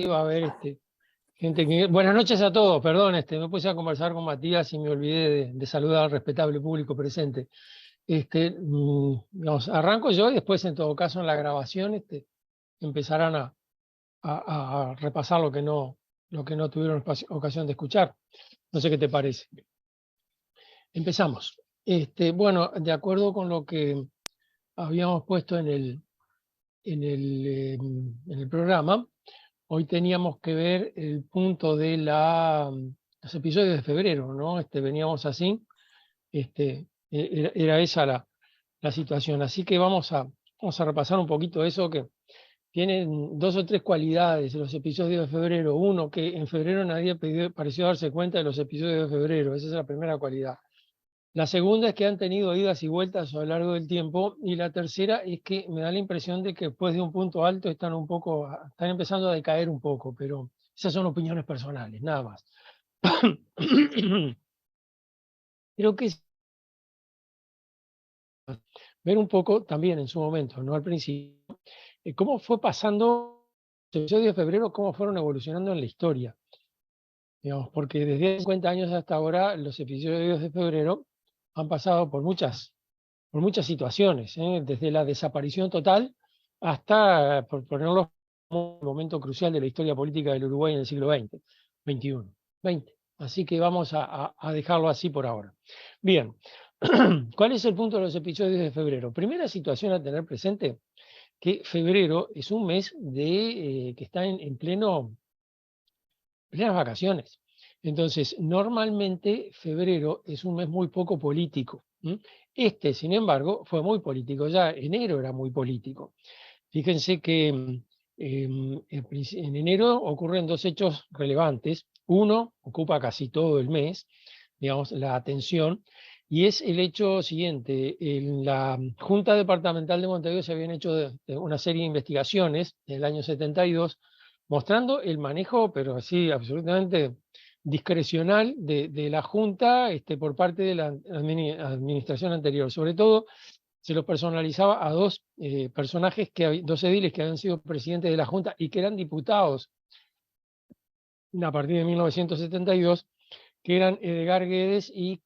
va a haber gente que... Buenas noches a todos, perdón, me puse a conversar con Matías y me olvidé de saludar al respetable público presente. Digamos, arranco yo y después, en todo caso, en la grabación empezarán a repasar lo que no tuvieron ocasión de escuchar. No sé qué te parece. Empezamos. Bueno, de acuerdo con lo que habíamos puesto en el programa, hoy teníamos que ver el punto de los episodios de febrero, ¿no? Veníamos así, era esa la situación. Así que vamos a repasar un poquito eso, que tienen dos o tres cualidades los episodios de febrero. Uno, que en febrero nadie pareció darse cuenta de los episodios de febrero, esa es la primera cualidad. La segunda es que han tenido idas y vueltas a lo largo del tiempo, y la tercera es que me da la impresión de que después de un punto alto están empezando a decaer un poco, pero esas son opiniones personales, nada más. Creo que es ver un poco también en su momento, no al principio, cómo fue pasando los episodios de febrero, cómo fueron evolucionando en la historia. Digamos, porque desde 50 años hasta ahora los episodios de febrero han pasado por muchas situaciones, desde la desaparición total hasta, por ponerlo como un momento crucial de la historia política del Uruguay en el siglo XX, XXI, XX. Así que vamos a dejarlo así por ahora. Bien, ¿cuál es el punto de los episodios de febrero? Primera situación a tener presente, que febrero es un mes que está en plenas vacaciones. Entonces, normalmente febrero es un mes muy poco político. Sin embargo, fue muy político. Ya enero era muy político. Fíjense que en enero ocurren dos hechos relevantes. Uno ocupa casi todo el mes, digamos, la atención, y es el hecho siguiente. En la Junta Departamental de Montevideo se habían hecho una serie de investigaciones en el año 72, mostrando el manejo, pero así absolutamente discrecional, de la Junta por parte de la administración anterior. Sobre todo, se lo personalizaba a dos personajes, dos ediles que habían sido presidentes de la Junta y que eran diputados a partir de 1972, que eran Edgar Guedes y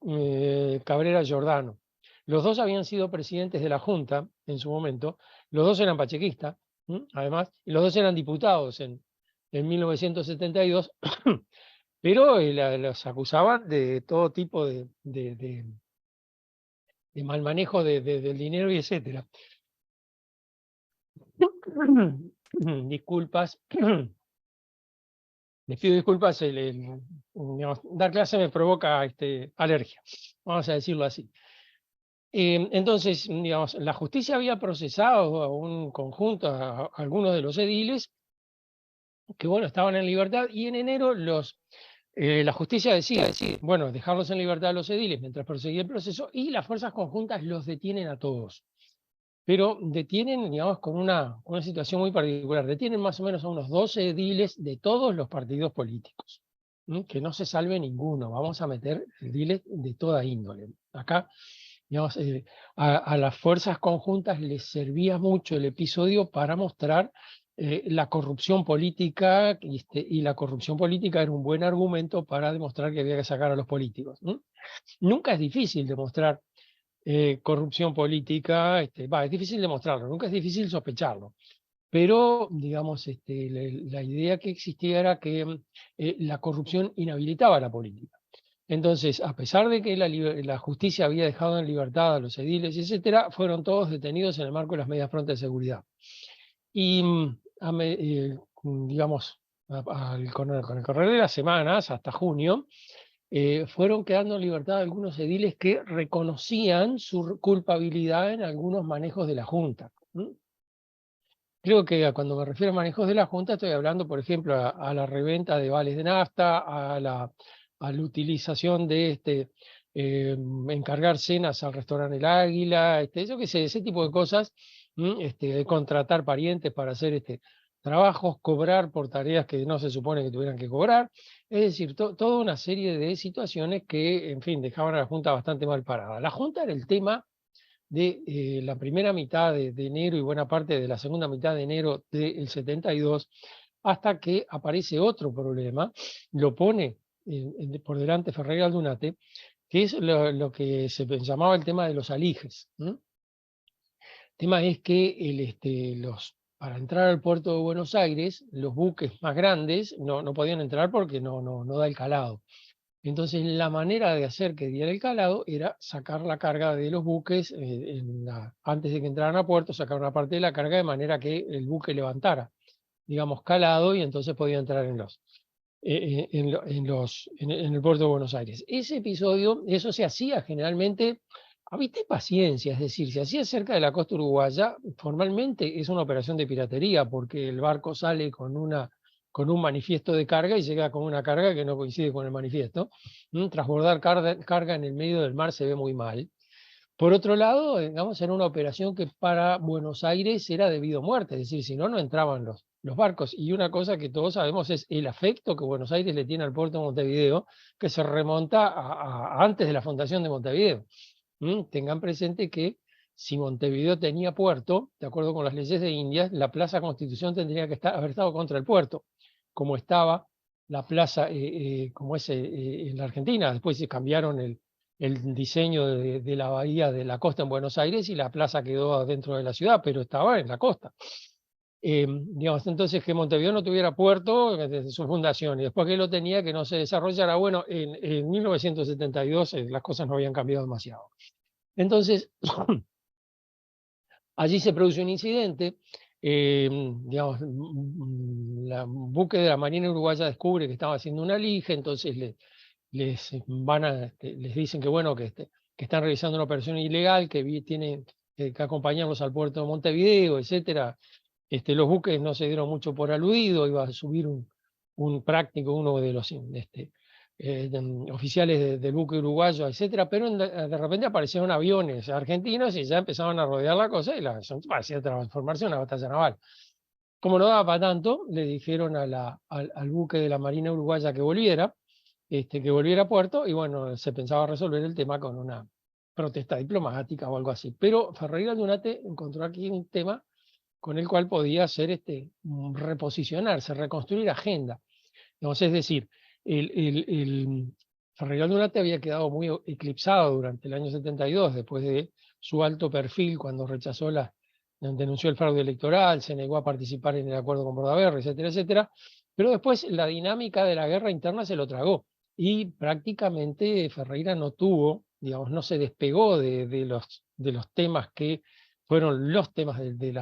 Cabrera Giordano. Los dos habían sido presidentes de la Junta en su momento, los dos eran pachequistas, además, y los dos eran diputados en 1972, pero los acusaban de todo tipo de mal manejo del dinero y etcétera. Disculpas. Les pido disculpas, digamos, dar clase me provoca alergia, vamos a decirlo así. Entonces, digamos, la justicia había procesado a un conjunto, a algunos de los ediles, que bueno, estaban en libertad, y en enero la justicia decide, bueno, dejarlos en libertad a los ediles mientras proseguía el proceso, y las fuerzas conjuntas los detienen a todos. Pero detienen, digamos, con una situación muy particular. Detienen más o menos a unos 12 ediles de todos los partidos políticos. Que no se salve ninguno. Vamos a meter ediles de toda índole. Acá, digamos, a las fuerzas conjuntas les servía mucho el episodio para mostrar la corrupción política, y la corrupción política era un buen argumento para demostrar que había que sacar a los políticos. Nunca es difícil demostrar corrupción política, es difícil demostrarlo, nunca es difícil sospecharlo, pero digamos, la idea que existía era que la corrupción inhabilitaba la política. Entonces, a pesar de que la justicia había dejado en libertad a los ediles, etcétera, fueron todos detenidos en el marco de las medidas prontas de seguridad. Y digamos, con el correr de las semanas, hasta junio, fueron quedando en libertad algunos ediles que reconocían su culpabilidad en algunos manejos de la Junta. Creo que cuando me refiero a manejos de la Junta estoy hablando, por ejemplo, a la reventa de vales de nafta, a la utilización de encargar cenas al restaurante El Águila, yo qué sé, ese tipo de cosas, de contratar parientes para hacer trabajos, cobrar por tareas que no se supone que tuvieran que cobrar. Es decir, toda una serie de situaciones que, en fin, dejaban a la Junta bastante mal parada. La Junta era el tema de la primera mitad de enero y buena parte de la segunda mitad de enero del 72, hasta que aparece otro problema, lo pone por delante Ferreira Aldunate, que es lo que se llamaba el tema de los alijes. El tema es que para entrar al puerto de Buenos Aires, los buques más grandes no podían entrar porque no da el calado. Entonces, la manera de hacer que diera el calado era sacar la carga de los buques, antes de que entraran a puerto, sacar una parte de la carga de manera que el buque levantara, digamos, calado, y entonces podía entrar en el puerto de Buenos Aires. Ese episodio, eso se hacía generalmente a vista y paciencia, es decir, se hacía cerca de la costa uruguaya. Formalmente es una operación de piratería, porque el barco sale con un manifiesto de carga y llega con una carga que no coincide con el manifiesto. Transbordar carga en el medio del mar se ve muy mal. Por otro lado, digamos, era una operación que para Buenos Aires era debido a muerte, es decir, si no entraban los barcos. Y una cosa que todos sabemos es el afecto que Buenos Aires le tiene al puerto de Montevideo, que se remonta a antes de la fundación de Montevideo. Tengan presente que si Montevideo tenía puerto, de acuerdo con las leyes de Indias, la Plaza Constitución tendría que haber estado contra el puerto, como estaba la plaza, como es en la Argentina. Después se cambiaron el diseño de la bahía de la costa en Buenos Aires y la plaza quedó dentro de la ciudad, pero estaba en la costa. Digamos, entonces, que Montevideo no tuviera puerto desde su fundación, y después que lo tenía, que no se desarrollara. Bueno, en 1972 las cosas no habían cambiado demasiado. Entonces, allí se produce un incidente. Digamos, la buque de la Marina Uruguaya descubre que estaba haciendo una lija, entonces les dicen que bueno, que están realizando una operación ilegal, que tienen que acompañarlos al puerto de Montevideo, etcétera. Los buques no se dieron mucho por aludido, iba a subir un práctico, uno de los oficiales del buque uruguayo, etcétera, pero de repente aparecieron aviones argentinos y ya empezaban a rodear la cosa, y parecía transformarse en una batalla naval. Como no daba para tanto, le dijeron al buque de la Marina Uruguaya que volviera a puerto, y bueno, se pensaba resolver el tema con una protesta diplomática o algo así. Pero Ferreira Aldunate encontró aquí un tema con el cual podía hacer reposicionarse, reconstruir agenda. Entonces, es decir, Ferreira Aldunate había quedado muy eclipsado durante el año 72, después de su alto perfil, cuando denunció el fraude electoral, se negó a participar en el acuerdo con Bordaberry, etcétera, etcétera. Pero después la dinámica de la guerra interna se lo tragó, y prácticamente Ferreira no tuvo, digamos, no se despegó de los temas que fueron los temas del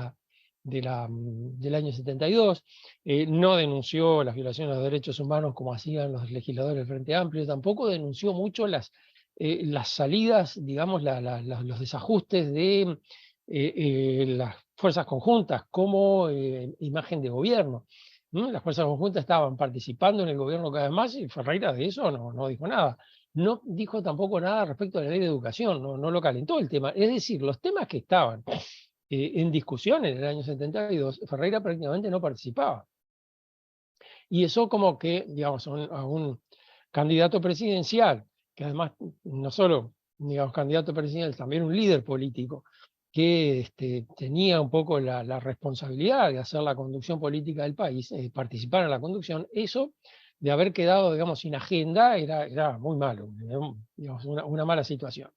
año 72. No denunció las violaciones de los derechos humanos como hacían los legisladores del Frente Amplio, tampoco denunció mucho las salidas, digamos, los desajustes de las fuerzas conjuntas como imagen de gobierno. Las fuerzas conjuntas estaban participando en el gobierno cada vez más, y Ferreira de eso no dijo nada. No dijo tampoco nada respecto a la ley de educación, no lo calentó el tema. Es decir, los temas que estaban en discusión en el año 72, Ferreira prácticamente no participaba. Y eso, como que, digamos, a un candidato presidencial, que además no solo, digamos, candidato presidencial, también un líder político, que tenía un poco la responsabilidad de hacer la conducción política del país, participar en la conducción, eso de haber quedado, digamos, sin agenda era muy malo, digamos, una mala situación.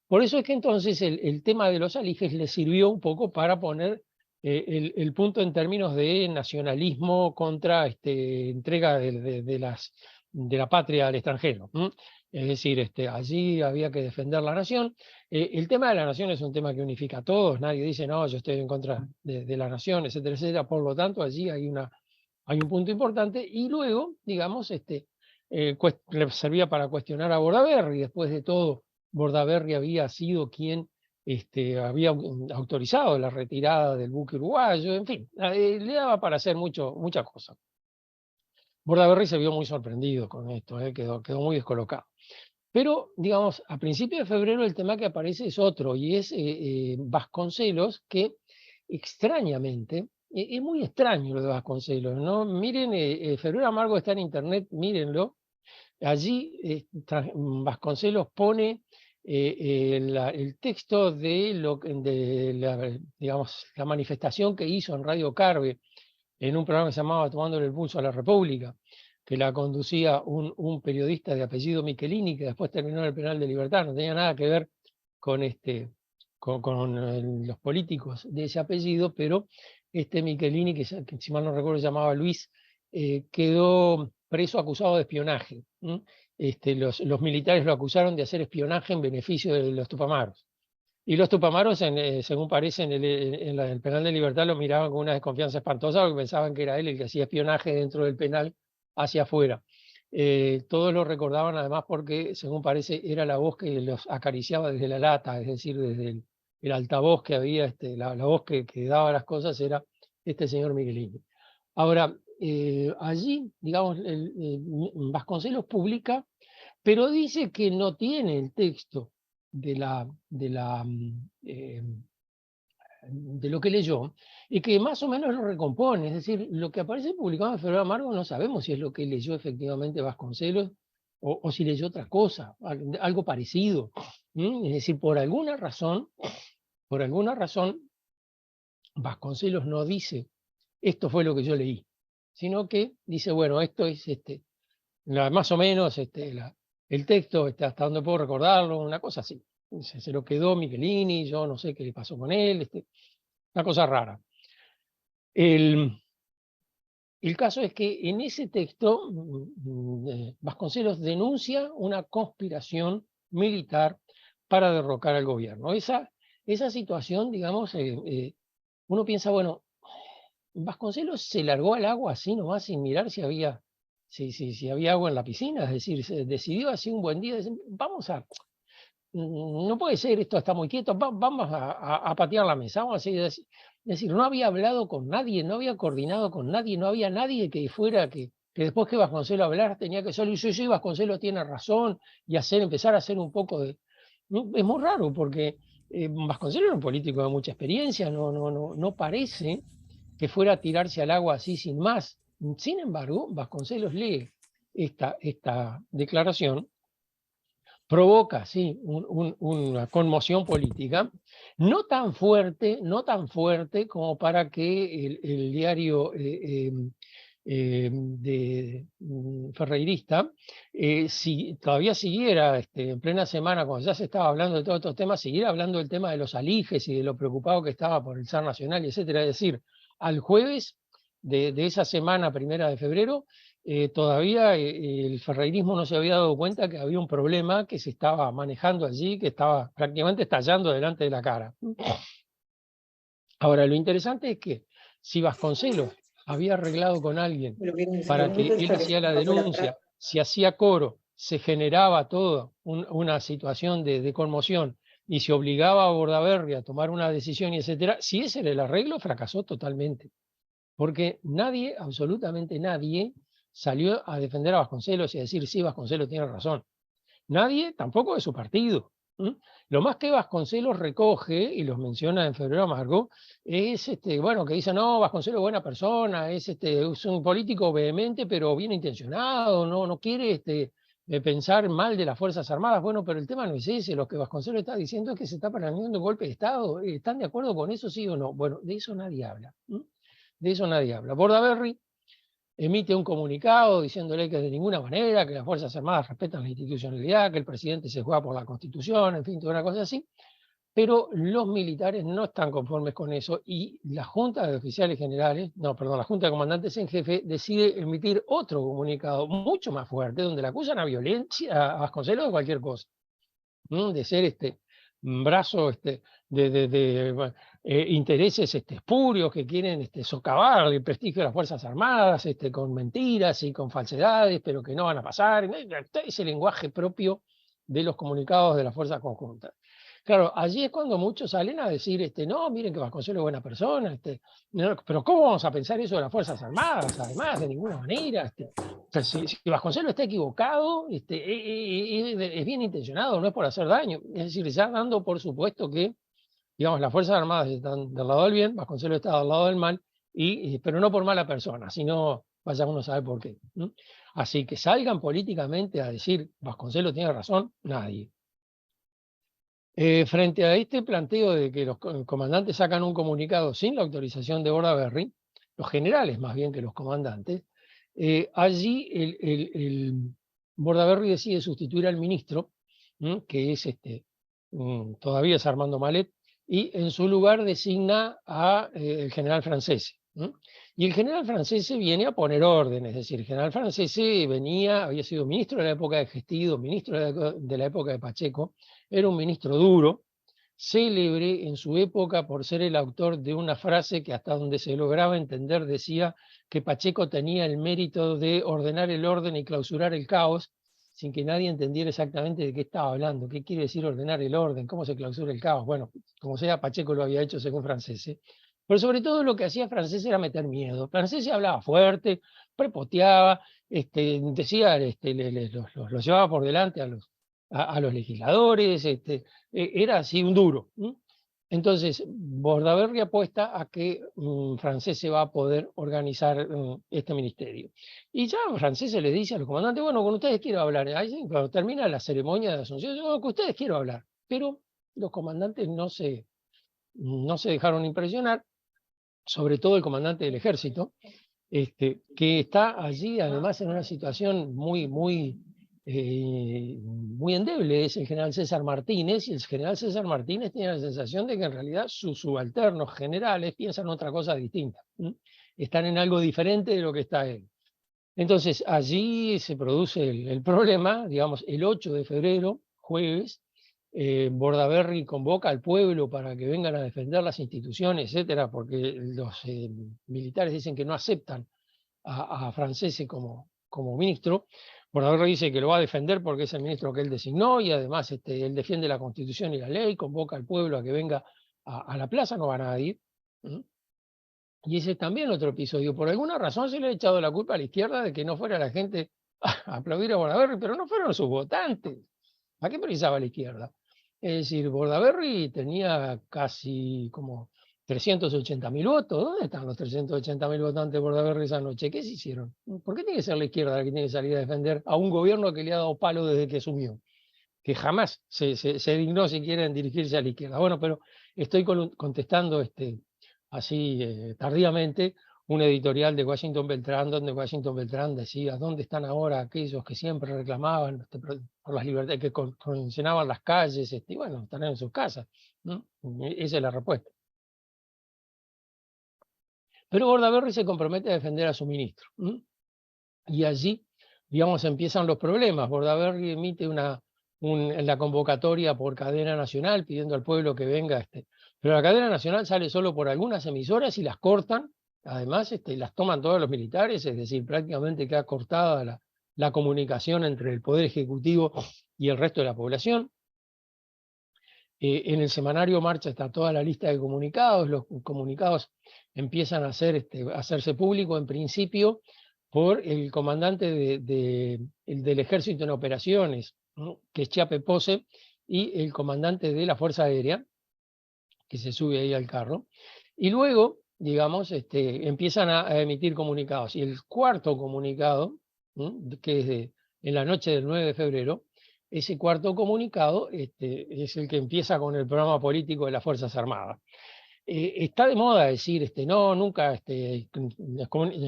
Por eso es que entonces el tema de los alijes le sirvió un poco para poner el punto en términos de nacionalismo contra entrega de la patria al extranjero. Es decir, allí había que defender la nación. El tema de la nación es un tema que unifica a todos. Nadie dice, no, yo estoy en contra de la nación, etcétera, etcétera. Por lo tanto, allí hay un punto importante. Y luego, digamos, le servía para cuestionar a Bordaberry. Después de todo, Bordaberry había sido quien había autorizado la retirada del buque uruguayo, en fin, le daba para hacer muchas cosas. Bordaberry se vio muy sorprendido con esto, quedó muy descolocado. Pero, digamos, a principios de febrero el tema que aparece es otro, y es Vasconcelos, que extrañamente, es muy extraño lo de Vasconcelos, ¿no? Miren, Febrero Amargo está en internet, mírenlo. Allí Vasconcelos pone el texto de la manifestación que hizo en Radio Carve en un programa que se llamaba Tomándole el pulso a la República, que la conducía un periodista de apellido Michelini, que después terminó en el penal de Libertad, no tenía nada que ver con, los políticos de ese apellido, pero este Michelini, que si mal no recuerdo se llamaba Luis, quedó preso acusado de espionaje. Los militares lo acusaron de hacer espionaje en beneficio de los Tupamaros. Y los Tupamaros, según parece, en el penal de Libertad lo miraban con una desconfianza espantosa porque pensaban que era él el que hacía espionaje dentro del penal hacia afuera. Todos lo recordaban además porque, según parece, era la voz que los acariciaba desde la lata, es decir, desde el altavoz que había, la voz que daba las cosas era este señor Michelini. Ahora, allí, digamos, Vasconcelos publica, pero dice que no tiene el texto de lo que leyó, y que más o menos lo recompone. Es decir, lo que aparece publicado en Febrero Amargo no sabemos si es lo que leyó efectivamente Vasconcelos o si leyó otra cosa, algo parecido. Es decir, por alguna razón, Vasconcelos no dice, esto fue lo que yo leí, sino que dice, bueno, esto es más o menos el texto, hasta donde puedo recordarlo, una cosa así. Se lo quedó Michelini, yo no sé qué le pasó con él, una cosa rara. El caso es que en ese texto Vasconcelos denuncia una conspiración militar para derrocar al gobierno. Esa situación, digamos, uno piensa, bueno, Vasconcelos se largó al agua así nomás sin mirar si había agua en la piscina, es decir, se decidió así un buen día, no puede ser, esto está muy quieto, vamos a patear la mesa, vamos a seguir. Es decir, no había hablado con nadie, no había coordinado con nadie, no había nadie que fuera, que después que Vasconcelos hablar tenía que solo decir, sí, Vasconcelos tiene razón, y empezar a hacer un poco de... Es muy raro, porque Vasconcelos era un político de mucha experiencia, no parece que fuera a tirarse al agua así sin más. Sin embargo, Vasconcelos lee esta declaración, provoca, sí, una conmoción política, no tan fuerte como para que el diario ferreirista, si todavía siguiera en plena semana, cuando ya se estaba hablando de todos estos temas, siguiera hablando del tema de los alijes y de lo preocupado que estaba por el zar nacional, etcétera. Es decir, al jueves de esa semana, 1 de febrero, todavía el ferreirismo no se había dado cuenta que había un problema que se estaba manejando allí, que estaba prácticamente estallando delante de la cara. Ahora, lo interesante es que si Vasconcelos había arreglado con alguien para que él hacía la denuncia, si hacía coro, se generaba toda una situación de conmoción y se obligaba a Bordaberry a tomar una decisión, y etcétera, si ese era el arreglo, fracasó totalmente. Porque nadie, absolutamente nadie, salió a defender a Vasconcelos y a decir, sí, Vasconcelos tiene razón. Nadie, tampoco de su partido. Lo más que Vasconcelos recoge, y los menciona en Febrero Amargo, es bueno, que dice, no, Vasconcelos es buena persona, es un político vehemente, pero bien intencionado, no quiere pensar mal de las Fuerzas Armadas. Bueno, pero el tema no es ese, lo que Vasconcelos está diciendo es que se está planeando un golpe de Estado. ¿Están de acuerdo con eso, sí o no? Bueno, de eso nadie habla. De eso nadie habla. Bordaberry emite un comunicado diciéndole que de ninguna manera, que las Fuerzas Armadas respetan la institucionalidad, que el presidente se juega por la Constitución, en fin, toda una cosa así, pero los militares no están conformes con eso y la Junta de Oficiales Generales, la Junta de Comandantes en Jefe decide emitir otro comunicado mucho más fuerte, donde le acusan a violencia, a Vasconcelos de cualquier cosa, de ser brazo intereses espurios que quieren socavar el prestigio de las Fuerzas Armadas con mentiras y con falsedades, pero que no van a pasar. Ese lenguaje propio de los comunicados de las Fuerzas Conjuntas. Claro, allí es cuando muchos salen a decir, no, miren que Vasconcelos es buena persona, pero ¿cómo vamos a pensar eso de las Fuerzas Armadas? Además, de ninguna manera. Si Vasconcelos está equivocado, es bien intencionado, no es por hacer daño. Es decir, ya dando por supuesto que, digamos, las Fuerzas Armadas están del lado del bien, Vasconcelos está del lado del mal, pero no por mala persona, sino vaya uno a saber por qué. Así que salgan políticamente a decir Vasconcelos tiene razón, nadie. Frente a este planteo de que los comandantes sacan un comunicado sin la autorización de Bordaberry, los generales más bien que los comandantes, allí el Bordaberry decide sustituir al ministro, que es todavía es Armando Malet, y en su lugar designa a el general Francese. Y el general Francese viene a poner orden, es decir, el general Francese había sido ministro de la época de Gestido, ministro de la época de Pacheco, era un ministro duro, célebre en su época por ser el autor de una frase que hasta donde se lograba entender decía que Pacheco tenía el mérito de ordenar el orden y clausurar el caos, sin que nadie entendiera exactamente de qué estaba hablando, qué quiere decir ordenar el orden, cómo se clausura el caos. Bueno, como sea, Pacheco lo había hecho según Francese. Pero sobre todo lo que hacía Francese era meter miedo. Francese hablaba fuerte, prepoteaba, decía, los llevaba por delante a los legisladores, era así un duro. Entonces, Bordaberry apuesta a que Francese va a poder organizar este ministerio. Y ya Francese le dice a los comandantes, bueno, con ustedes quiero hablar. Ahí, cuando termina la ceremonia de asunción, bueno, con ustedes quiero hablar. Pero los comandantes no se dejaron impresionar, sobre todo el comandante del ejército, que está allí además en una situación muy endeble, es el general César Martínez, y el general César Martínez tiene la sensación de que en realidad sus subalternos generales piensan otra cosa distinta, están en algo diferente de lo que está él. Entonces allí se produce el problema, digamos, el 8 de febrero, jueves, Bordaberry convoca al pueblo para que vengan a defender las instituciones, etcétera, porque los militares dicen que no aceptan a Francese como ministro. Bordaberry dice que lo va a defender porque es el ministro que él designó y además él defiende la Constitución y la ley, convoca al pueblo a que venga a la plaza, no va nadie. Y ese es también otro episodio. Por alguna razón se le ha echado la culpa a la izquierda de que no fuera la gente a aplaudir a Bordaberry, pero no fueron sus votantes. ¿A qué precisaba la izquierda? Es decir, Bordaberry tenía casi como 380.000 votos. ¿Dónde están los 380.000 votantes de Bordaberry esa noche? ¿Qué se hicieron? ¿Por qué tiene que ser la izquierda la que tiene que salir a defender a un gobierno que le ha dado palo desde que asumió? Que jamás se dignó siquiera en dirigirse a la izquierda. Bueno, pero estoy contestando así tardíamente un editorial de Washington Beltrán, donde Washington Beltrán decía, ¿dónde están ahora aquellos que siempre reclamaban por las libertades, que condicionaban las calles? Bueno, están en sus casas, ¿no? Esa es la respuesta. Pero Bordaberry se compromete a defender a su ministro. Y allí, digamos, empiezan los problemas. Bordaberry emite la convocatoria por cadena nacional pidiendo al pueblo que venga. Pero la cadena nacional sale solo por algunas emisoras y las cortan. Además, las toman todos los militares, es decir, prácticamente queda cortada la comunicación entre el Poder Ejecutivo y el resto de la población. En el semanario Marcha está toda la lista de comunicados. Los comunicados empiezan a hacerse públicos en principio por el comandante del ejército en operaciones, ¿no? Que es Chiape Pose, y el comandante de la Fuerza Aérea, que se sube ahí al carro. Y luego, digamos, empiezan a emitir comunicados. Y el cuarto comunicado, que es en la noche del 9 de febrero, ese cuarto comunicado es el que empieza con el programa político de las Fuerzas Armadas. Está de moda decir, no, nunca,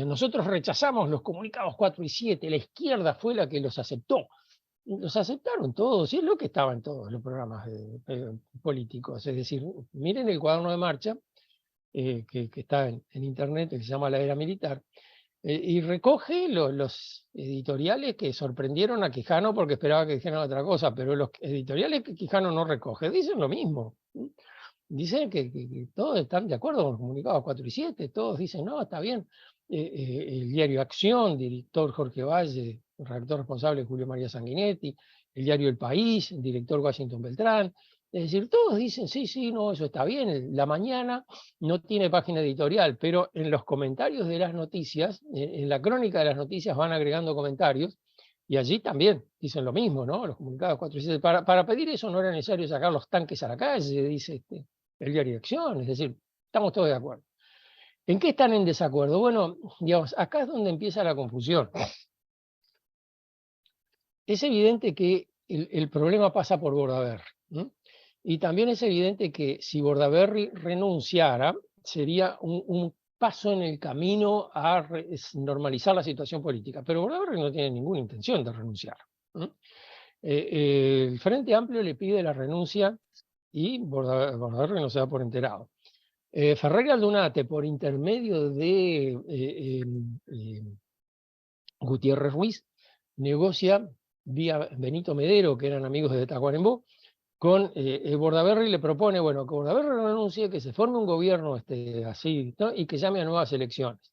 nosotros rechazamos los comunicados 4 y 7, la izquierda fue la que los aceptó. Los aceptaron todos, y es lo que estaba en todos los programas políticos. Es decir, miren el cuaderno de marcha, que está en internet, que se llama La Era Militar, y recoge los editoriales que sorprendieron a Quijano porque esperaba que dijeran otra cosa, pero los editoriales que Quijano no recoge dicen lo mismo. Dicen que todos están de acuerdo con los comunicados 4 y 7, todos dicen, no, está bien. El diario Acción, director Jorge Valle, redactor responsable Julio María Sanguinetti, el diario El País, el director Washington Beltrán. Es decir, todos dicen, sí, sí, no, eso está bien. La Mañana no tiene página editorial, pero en los comentarios de las noticias, en la crónica de las noticias van agregando comentarios, y allí también dicen lo mismo, ¿no? Los comunicados 4 y 7. Para pedir eso no era necesario sacar los tanques a la calle, dice el diario de Acción, es decir, estamos todos de acuerdo. ¿En qué están en desacuerdo? Bueno, digamos, acá es donde empieza la confusión. Es evidente que el problema pasa por Bordaberry, ¿no? Y también es evidente que si Bordaberry renunciara, sería un paso en el camino a normalizar la situación política. Pero Bordaberry no tiene ninguna intención de renunciar. El Frente Amplio le pide la renuncia y Bordaberry no se da por enterado. Ferrer Aldunate, por intermedio de Gutiérrez Ruiz, negocia vía Benito Medero, que eran amigos de Tacuarembó, con Bordaberry, le propone, bueno, que Bordaberry renuncie, que se forme un gobierno así, ¿no? Y que llame a nuevas elecciones.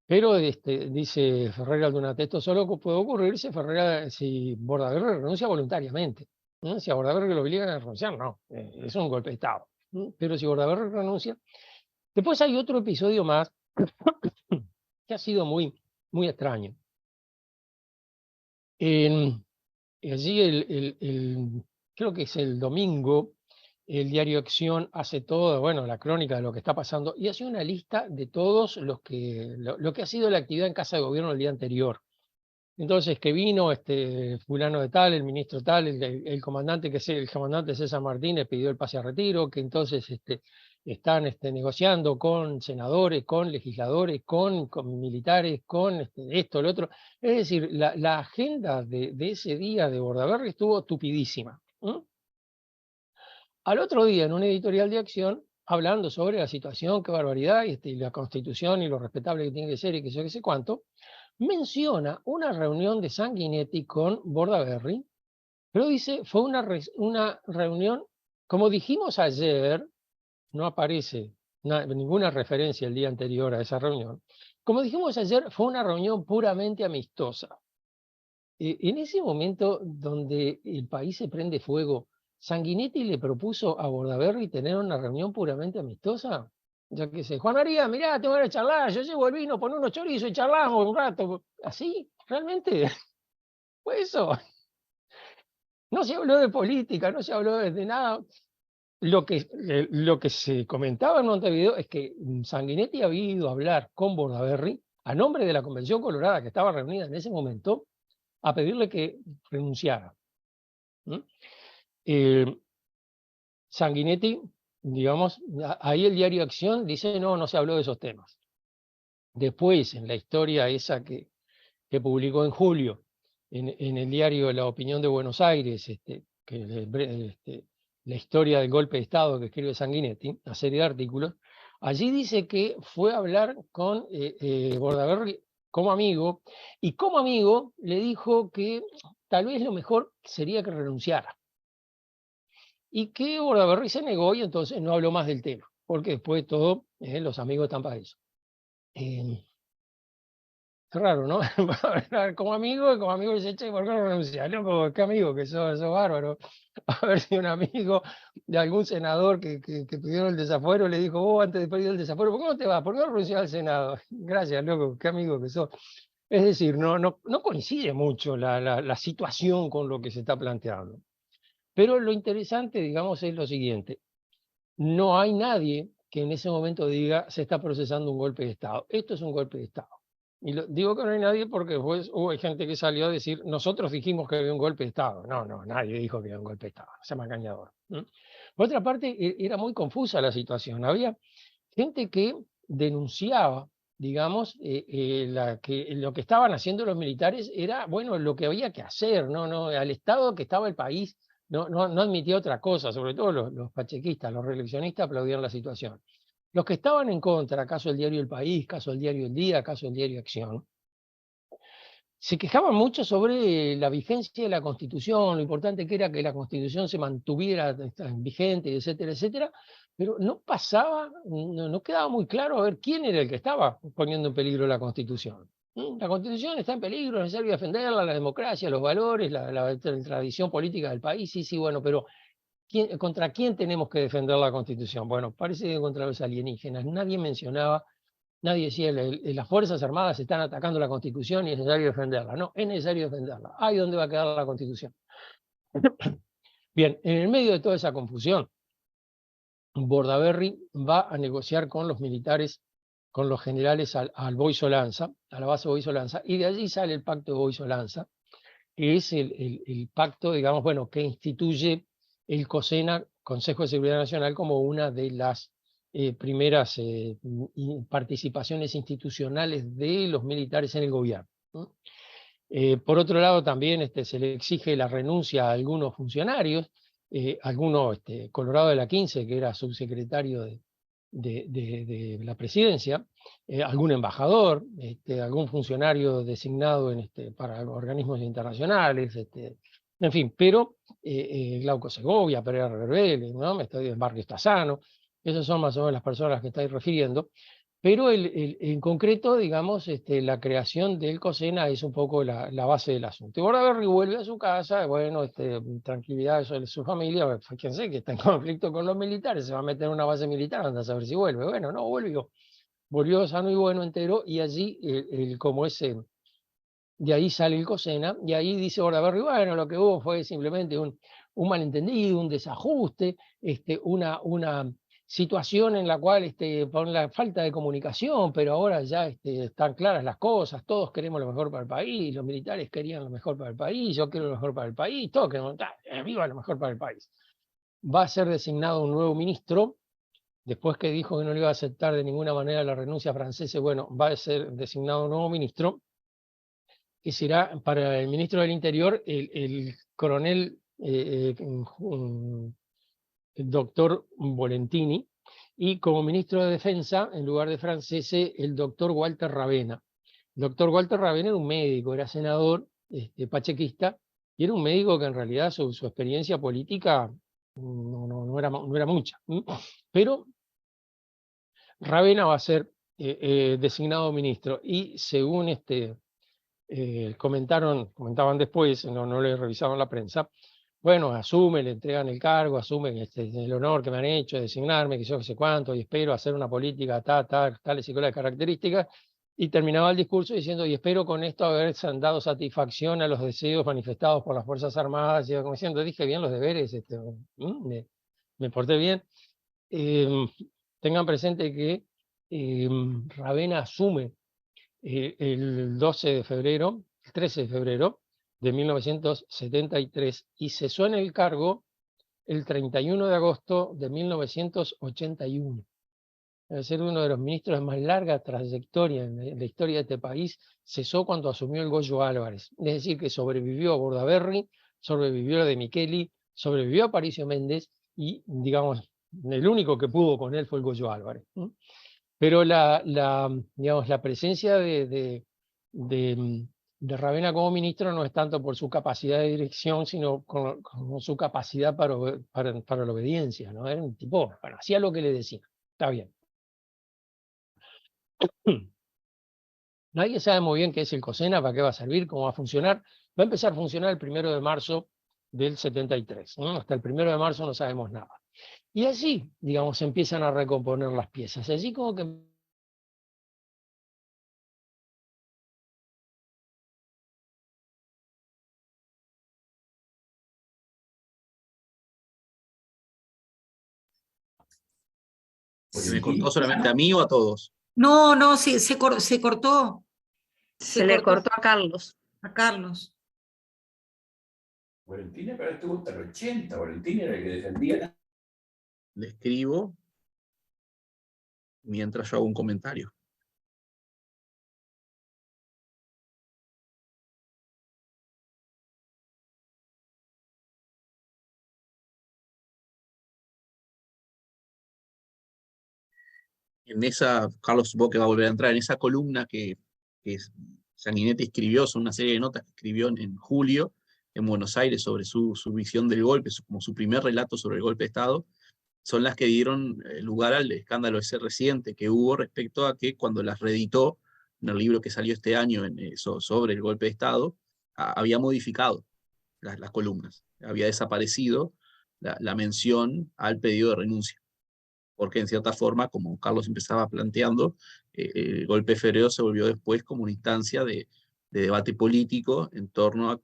Pero dice Ferrer Aldunate, esto solo puede ocurrir si Bordaberry renuncia voluntariamente. ¿No? Si a Bordaberry lo obligan a renunciar, no, es un golpe de Estado. Pero si Bordaberry renuncia. Después hay otro episodio más que ha sido muy, muy extraño. Allí creo que es el domingo, el diario Acción hace todo, bueno, la crónica de lo que está pasando, y hace una lista de todos lo que ha sido la actividad en Casa de Gobierno el día anterior. Entonces, que vino fulano de tal, el ministro tal, el comandante el comandante César Martínez pidió el pase a retiro, que entonces están negociando con senadores, con legisladores, con militares, con esto, lo otro. Es decir, la agenda de ese día de Bordaberry estuvo tupidísima. Al otro día, en un editorial de Acción, hablando sobre la situación, qué barbaridad, y la Constitución y lo respetable que tiene que ser y que sé qué sé cuánto, menciona una reunión de Sanguinetti con Bordaberry, pero dice, fue una reunión, como dijimos ayer, no aparece ninguna referencia el día anterior a esa reunión, como dijimos ayer, fue una reunión puramente amistosa. En ese momento donde el país se prende fuego, ¿Sanguinetti le propuso a Bordaberry tener una reunión puramente amistosa? Ya que sé, Juan María, mirá, te voy a charlar, yo llevo el vino, pon unos chorizos y charlamos un rato. ¿Así? ¿Realmente? ¿Fue eso? No se habló de política, no se habló de nada. Lo que se comentaba en Montevideo es que Sanguinetti había ido a hablar con Bordaberry a nombre de la Convención Colorada que estaba reunida en ese momento a pedirle que renunciara. Sanguinetti, digamos, ahí el diario Acción dice no se habló de esos temas. Después, en la historia esa que publicó en julio, en el diario La Opinión de Buenos Aires, la historia del golpe de Estado que escribe Sanguinetti, una serie de artículos, allí dice que fue a hablar con Bordaberry como amigo, y como amigo le dijo que tal vez lo mejor sería que renunciara. Y que Bordaberry se negó y entonces no habló más del tema, porque después de todo, los amigos están para eso. Es raro, ¿no? Como amigo dice, che, ¿por qué no renuncias? Loco, qué amigo, que sos bárbaro. A ver si un amigo de algún senador que pidió el desafuero le dijo, vos antes de pedir el desafuero, ¿por qué no te vas? ¿Por qué no renuncias al Senado? Gracias, loco, qué amigo que sos. Es decir, no coincide mucho la situación con lo que se está planteando. Pero lo interesante, digamos, es lo siguiente. No hay nadie que en ese momento diga se está procesando un golpe de Estado. Esto es un golpe de Estado. Y digo que no hay nadie porque después hubo gente que salió a decir, nosotros dijimos que había un golpe de Estado. No, nadie dijo que había un golpe de Estado. Se llama engañador. Por otra parte, era muy confusa la situación. Había gente que denunciaba, digamos, lo que estaban haciendo los militares era, bueno, lo que había que hacer, al estado que estaba el país no admitía otra cosa, sobre todo los pachequistas, los reeleccionistas aplaudían la situación. Los que estaban en contra, caso el diario El País, caso el diario El Día, caso el diario Acción, se quejaban mucho sobre la vigencia de la Constitución, lo importante que era que la Constitución se mantuviera vigente, etcétera, etcétera, pero no pasaba, no quedaba muy claro a ver quién era el que estaba poniendo en peligro la Constitución. La Constitución está en peligro, es necesario defenderla, la democracia, los valores, la tradición política del país, sí, bueno, pero ¿contra quién tenemos que defender la Constitución? Bueno, parece que contra los alienígenas. Nadie decía, las Fuerzas Armadas están atacando la Constitución y es necesario defenderla. No, es necesario defenderla. Ahí donde va a quedar la Constitución. Bien, en el medio de toda esa confusión, Bordaberry va a negociar con los militares, con los generales al Boisolanza, a la base Boisolanza, y de allí sale el pacto de Boisolanza, que es el pacto, digamos, bueno, que instituye el COSENA, Consejo de Seguridad Nacional, como una de las primeras participaciones institucionales de los militares en el gobierno. Por otro lado, también se le exige la renuncia a algunos funcionarios, alguno Colorado de la 15, que era subsecretario de la presidencia, algún embajador, algún funcionario designado para organismos internacionales, en fin, pero Glauco Segovia, Pereira Reveles, ¿no? Barrio Estazano, esas son más o menos las personas a las que estáis refiriendo. Pero en concreto, digamos, la creación del COSENA es un poco la base del asunto. Y Bordaberry vuelve a su casa, bueno, tranquilidad de su familia, fíjense que está en conflicto con los militares, se va a meter en una base militar, anda a saber si vuelve. Bueno, no, volvió sano y bueno entero, y allí, de ahí sale el COSENA, y ahí dice Bordaberry, bueno, lo que hubo fue simplemente un malentendido, un desajuste, una situación en la cual, por la falta de comunicación, pero ahora ya están claras las cosas, todos queremos lo mejor para el país, los militares querían lo mejor para el país, yo quiero lo mejor para el país, todos queremos, viva lo mejor para el país. Va a ser designado un nuevo ministro, después que dijo que no le iba a aceptar de ninguna manera la renuncia francesa, bueno, va a ser designado un nuevo ministro, que será para el ministro del Interior el coronel el doctor Volentini, y como ministro de Defensa, en lugar de Francese, el doctor Walter Ravenna. El doctor Walter Ravenna era un médico, era senador pachequista, y era un médico que en realidad su experiencia política no era mucha. Pero Ravenna va a ser designado ministro, y según comentaban después, no le revisaron la prensa, bueno, asume, le entregan el cargo, asumen el honor que me han hecho de designarme, que yo no sé cuánto, y espero hacer una política tales y cuales características, y terminaba el discurso diciendo, y espero con esto haber dado satisfacción a los deseos manifestados por las Fuerzas Armadas, y como diciendo, dije bien los deberes, me porté bien. Tengan presente que Ravenna asume el 12 de febrero, el 13 de febrero de 1973, y cesó en el cargo el 31 de agosto de 1981. Debe ser uno de los ministros de más larga trayectoria en la historia de este país. Cesó cuando asumió el Goyo Álvarez. Es decir, que sobrevivió a Bordaberry, sobrevivió a De Micheli, sobrevivió a Aparicio Méndez, y, digamos, el único que pudo con él fue el Goyo Álvarez. Pero digamos, la presencia de Ravenna como ministro no es tanto por su capacidad de dirección, sino con su capacidad para la obediencia, ¿no? Era un tipo, bueno, hacía lo que le decía. Está bien. Nadie sabe muy bien qué es el COSENA, para qué va a servir, cómo va a funcionar. Va a empezar a funcionar el 1 de marzo del 73. ¿No? Hasta el 1 de marzo no sabemos nada. Y así, digamos, se empiezan a recomponer las piezas. Así como que Porque me contó solamente a mí o a todos. No, sí, se cortó. Se le cortó a Carlos. A Carlos. Valentina, pero estuvo hasta el 80. Valentina era el que defendía. Le escribo mientras yo hago un comentario. En esa, Carlos supongo que va a volver a entrar, en esa columna que Sanguinetti escribió, son una serie de notas que escribió en julio en Buenos Aires sobre su visión del golpe, como su primer relato sobre el golpe de Estado, son las que dieron lugar al escándalo ese reciente que hubo respecto a que cuando las reeditó en el libro que salió este año sobre el golpe de Estado, había modificado las columnas, había desaparecido la mención al pedido de renuncia. Porque en cierta forma, como Carlos empezaba planteando, el golpe de febrero se volvió después como una instancia de debate político en torno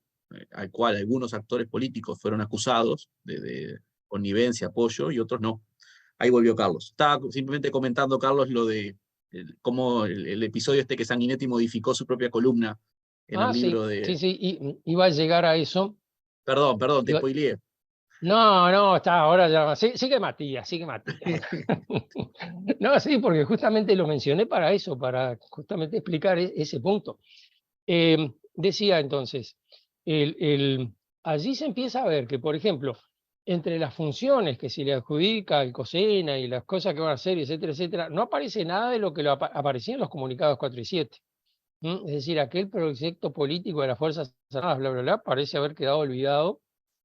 al cual algunos actores políticos fueron acusados de connivencia, apoyo, y otros no. Ahí volvió Carlos. Estaba simplemente comentando, Carlos, lo de cómo el episodio que Sanguinetti modificó su propia columna en el libro de... Sí, iba a llegar a eso. Perdón, te spoileé. No, está, ahora ya, sigue Matías, sigue Matías. No, sí, porque justamente lo mencioné para eso, para justamente explicar ese punto. Decía entonces, allí se empieza a ver que, por ejemplo, entre las funciones que se le adjudica al COSENA y las cosas que van a hacer, etcétera, etcétera, no aparece nada de lo que aparecía en los comunicados 4 y 7. Es decir, aquel proyecto político de las Fuerzas Armadas, bla, bla, bla, parece haber quedado olvidado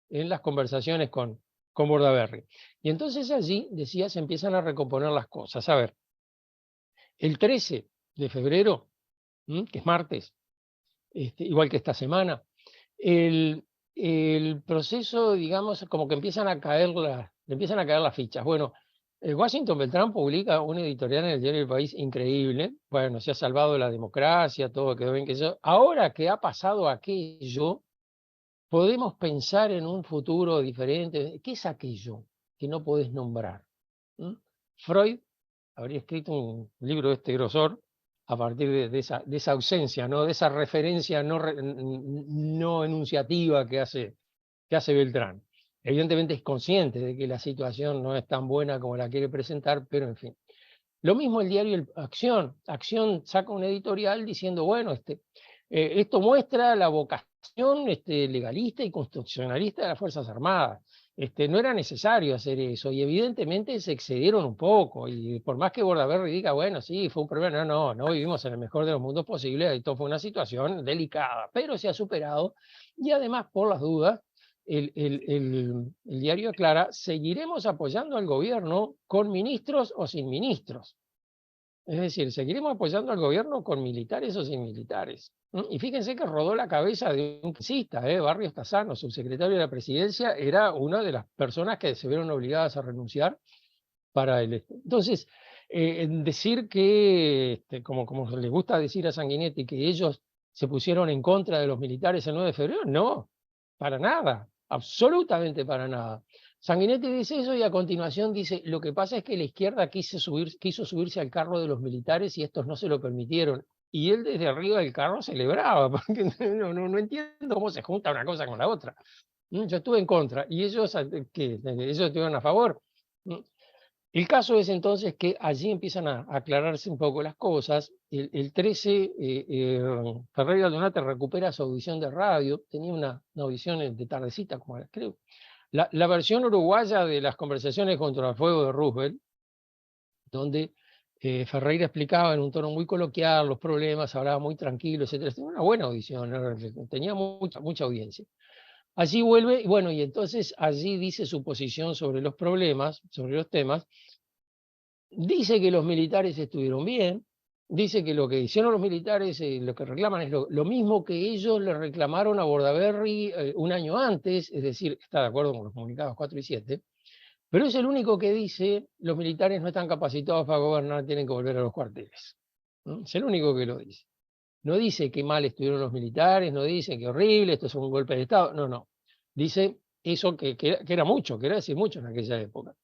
en las conversaciones con Bordaberry. Y entonces allí, decía, se empiezan a recomponer las cosas. A ver, el 13 de febrero, que es martes, igual que esta semana, el proceso, digamos, como que empiezan a caer las fichas. Bueno, Washington Beltrán publica un editorial en el diario El País increíble. Bueno, se ha salvado la democracia, todo quedó bien que eso. Ahora que ha pasado aquello, podemos pensar en un futuro diferente. ¿Qué es aquello que no podés nombrar? Freud habría escrito un libro de este grosor a partir de esa ausencia, ¿no? De esa referencia no enunciativa que hace Beltrán. Evidentemente es consciente de que la situación no es tan buena como la quiere presentar, pero en fin. Lo mismo el diario Acción. Acción saca un editorial diciendo, bueno, esto muestra la vocación legalista y constitucionalista de las Fuerzas Armadas. No era necesario hacer eso y evidentemente se excedieron un poco y por más que Bordaberry diga, bueno, sí, fue un problema, no vivimos en el mejor de los mundos posibles, esto fue una situación delicada, pero se ha superado y además por las dudas el diario aclara, seguiremos apoyando al gobierno con ministros o sin ministros. Es decir, seguiremos apoyando al gobierno con militares o sin militares. Y fíjense que rodó la cabeza de un congresista, Barrios Tassano, subsecretario de la presidencia, era una de las personas que se vieron obligadas a renunciar para el... Entonces, decir que, como les gusta decir a Sanguinetti, que ellos se pusieron en contra de los militares el 9 de febrero, no, para nada, absolutamente para nada. Sanguinetti dice eso y a continuación dice, lo que pasa es que la izquierda quiso subirse al carro de los militares y estos no se lo permitieron. Y él desde arriba del carro celebraba, porque no entiendo cómo se junta una cosa con la otra. Yo estuve en contra y ellos estuvieron a favor. El caso es entonces que allí empiezan a aclararse un poco las cosas. El 13, Ferreira Donate recupera su audición de radio, tenía una audición de tardecita, como la creo. La versión uruguaya de las conversaciones contra el fuego de Roosevelt, donde Ferreira explicaba en un tono muy coloquial los problemas, hablaba muy tranquilo, etc. Tenía una buena audición, tenía mucha audiencia. Allí vuelve, bueno, y entonces allí dice su posición sobre los problemas, sobre los temas. Dice que los militares estuvieron bien, dice que lo que hicieron los militares, lo que reclaman es lo mismo que ellos le reclamaron a Bordaberry un año antes, es decir, está de acuerdo con los comunicados 4 y 7, pero es el único que dice los militares no están capacitados para gobernar, tienen que volver a los cuarteles. Es el único que lo dice. No dice que mal estuvieron los militares, no dice que horrible, esto es un golpe de Estado, no. Dice eso que era mucho, que era decir mucho en aquella época.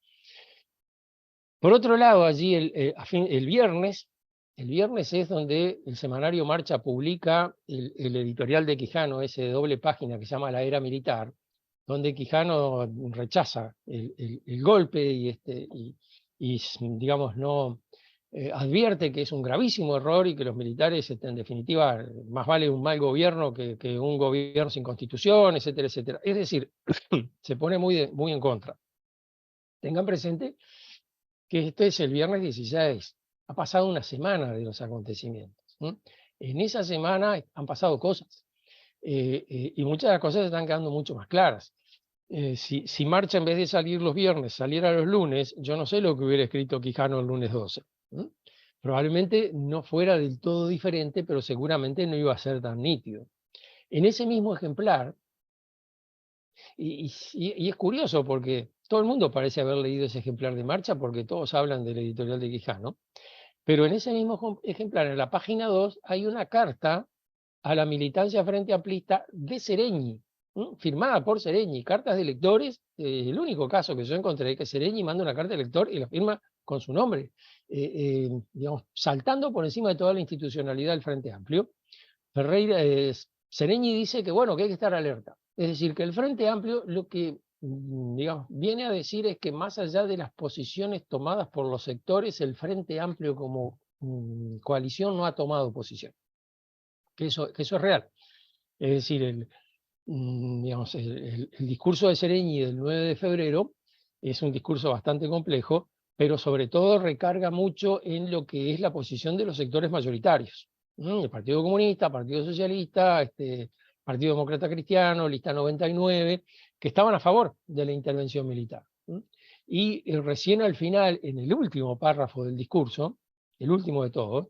Por otro lado, allí el viernes es donde el semanario Marcha publica el editorial de Quijano, ese de doble página que se llama La Era Militar, donde Quijano rechaza el golpe y digamos, no advierte que es un gravísimo error y que los militares, en definitiva, más vale un mal gobierno que un gobierno sin constitución, etcétera, etcétera. Es decir, se pone muy en contra. Tengan presente que este es el viernes 16, ha pasado una semana de los acontecimientos. En esa semana han pasado cosas, y muchas de las cosas están quedando mucho más claras. Si Marcha en vez de salir los viernes saliera los lunes, yo no sé lo que hubiera escrito Quijano el lunes 12. Probablemente no fuera del todo diferente, pero seguramente no iba a ser tan nítido. En ese mismo ejemplar, y es curioso porque todo el mundo parece haber leído ese ejemplar de Marcha porque todos hablan del editorial de Quijano, pero en ese mismo ejemplar, en la página 2, hay una carta a la militancia frente amplista de Sereñi, firmada por Sereñi, cartas de lectores. El único caso que yo encontré es que Sereñi manda una carta de lector y la firma con su nombre, digamos, saltando por encima de toda la institucionalidad del Frente Amplio. Sereñi dice que, bueno, que hay que estar alerta. Es decir, que el Frente Amplio lo que digamos, viene a decir es que más allá de las posiciones tomadas por los sectores, el Frente Amplio como coalición no ha tomado posición. Que eso es real. Es decir, digamos, el discurso de Sereñi del 9 de febrero es un discurso bastante complejo, pero sobre todo recarga mucho en lo que es la posición de los sectores mayoritarios. El Partido Comunista, Partido Socialista, Partido Demócrata Cristiano, Lista 99, que estaban a favor de la intervención militar. Y recién al final, en el último párrafo del discurso, el último de todos,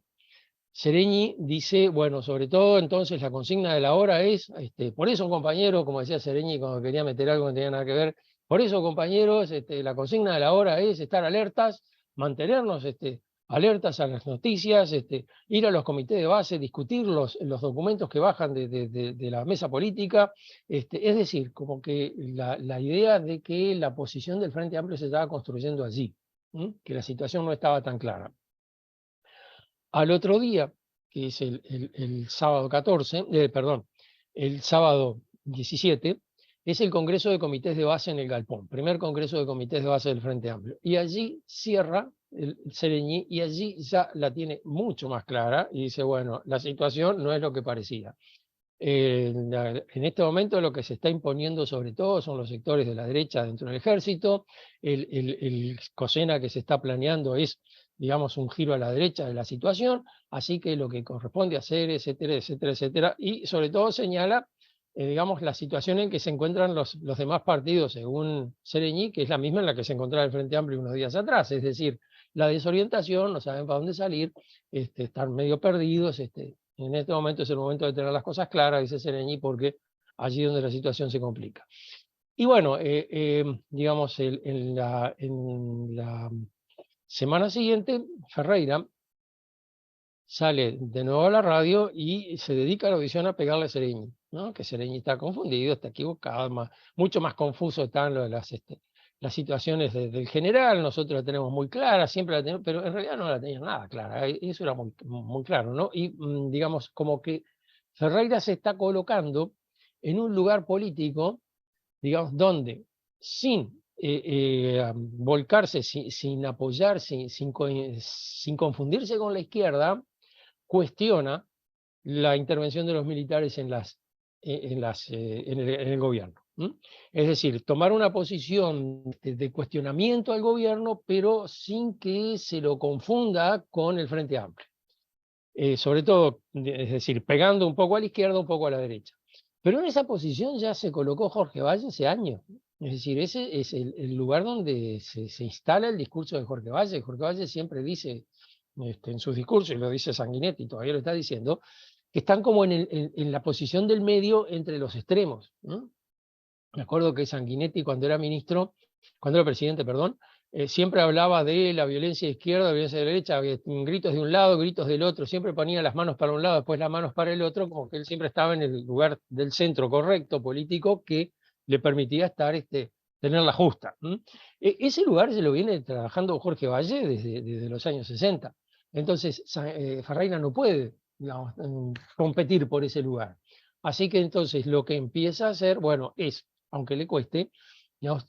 Sereñi dice, bueno, sobre todo entonces la consigna de la hora es, por eso compañeros, como decía Sereñi cuando quería meter algo que no tenía nada que ver, por eso compañeros, la consigna de la hora es estar alertas, mantenernos alertas a las noticias, ir a los comités de base, discutir los documentos que bajan de la mesa política, es decir, como que la idea de que la posición del Frente Amplio se estaba construyendo allí, que la situación no estaba tan clara. Al otro día, que es el sábado 14, perdón, el sábado 17, es el Congreso de Comités de Base en el Galpón, primer Congreso de Comités de Base del Frente Amplio. Y allí cierra el Sereñi y allí ya la tiene mucho más clara y dice, bueno, la situación no es lo que parecía. En este momento lo que se está imponiendo sobre todo son los sectores de la derecha dentro del ejército, el COSENA que se está planeando es, digamos, un giro a la derecha de la situación, así que lo que corresponde hacer, etcétera, etcétera, etcétera, y sobre todo señala, digamos, la situación en que se encuentran los demás partidos, según Sereñi, que es la misma en la que se encontraba el Frente Amplio unos días atrás, es decir, la desorientación, no saben para dónde salir, están medio perdidos, en este momento es el momento de tener las cosas claras, dice Sereñi, porque allí donde la situación se complica. Y bueno, digamos, en la semana siguiente, Ferreira sale de nuevo a la radio y se dedica a la audición a pegarle a Sereñi, ¿no? Que Sereñi está confundido, está equivocado, mucho más confuso están lo de las situaciones del general, nosotros la tenemos muy clara, siempre la tenemos, pero en realidad no la tenían nada clara, eso era muy, muy claro, ¿no? Y digamos, como que Ferreira se está colocando en un lugar político, digamos, donde sin volcarse, sin apoyar, sin confundirse con la izquierda, cuestiona la intervención de los militares en el gobierno. Es decir, tomar una posición de cuestionamiento al gobierno, pero sin que se lo confunda con el Frente Amplio. Sobre todo, es decir, pegando un poco a la izquierda, un poco a la derecha. Pero en esa posición ya se colocó Jorge Valle hace años. Es decir, ese es el lugar donde se instala el discurso de Jorge Valle. Jorge Valle siempre dice en sus discursos, y lo dice Sanguinetti, todavía lo está diciendo, que están como en la posición del medio entre los extremos, ¿no? Me acuerdo que Sanguinetti cuando era presidente, perdón, siempre hablaba de la violencia de izquierda, la violencia de derecha, gritos de un lado, gritos del otro, siempre ponía las manos para un lado, después las manos para el otro, como que él siempre estaba en el lugar del centro correcto político que le permitía estar, tener la justa. Ese lugar se lo viene trabajando Jorge Valle desde los años 60. Entonces, Ferreira no puede, digamos, competir por ese lugar. Así que entonces lo que empieza a hacer, bueno, es, aunque le cueste, digamos,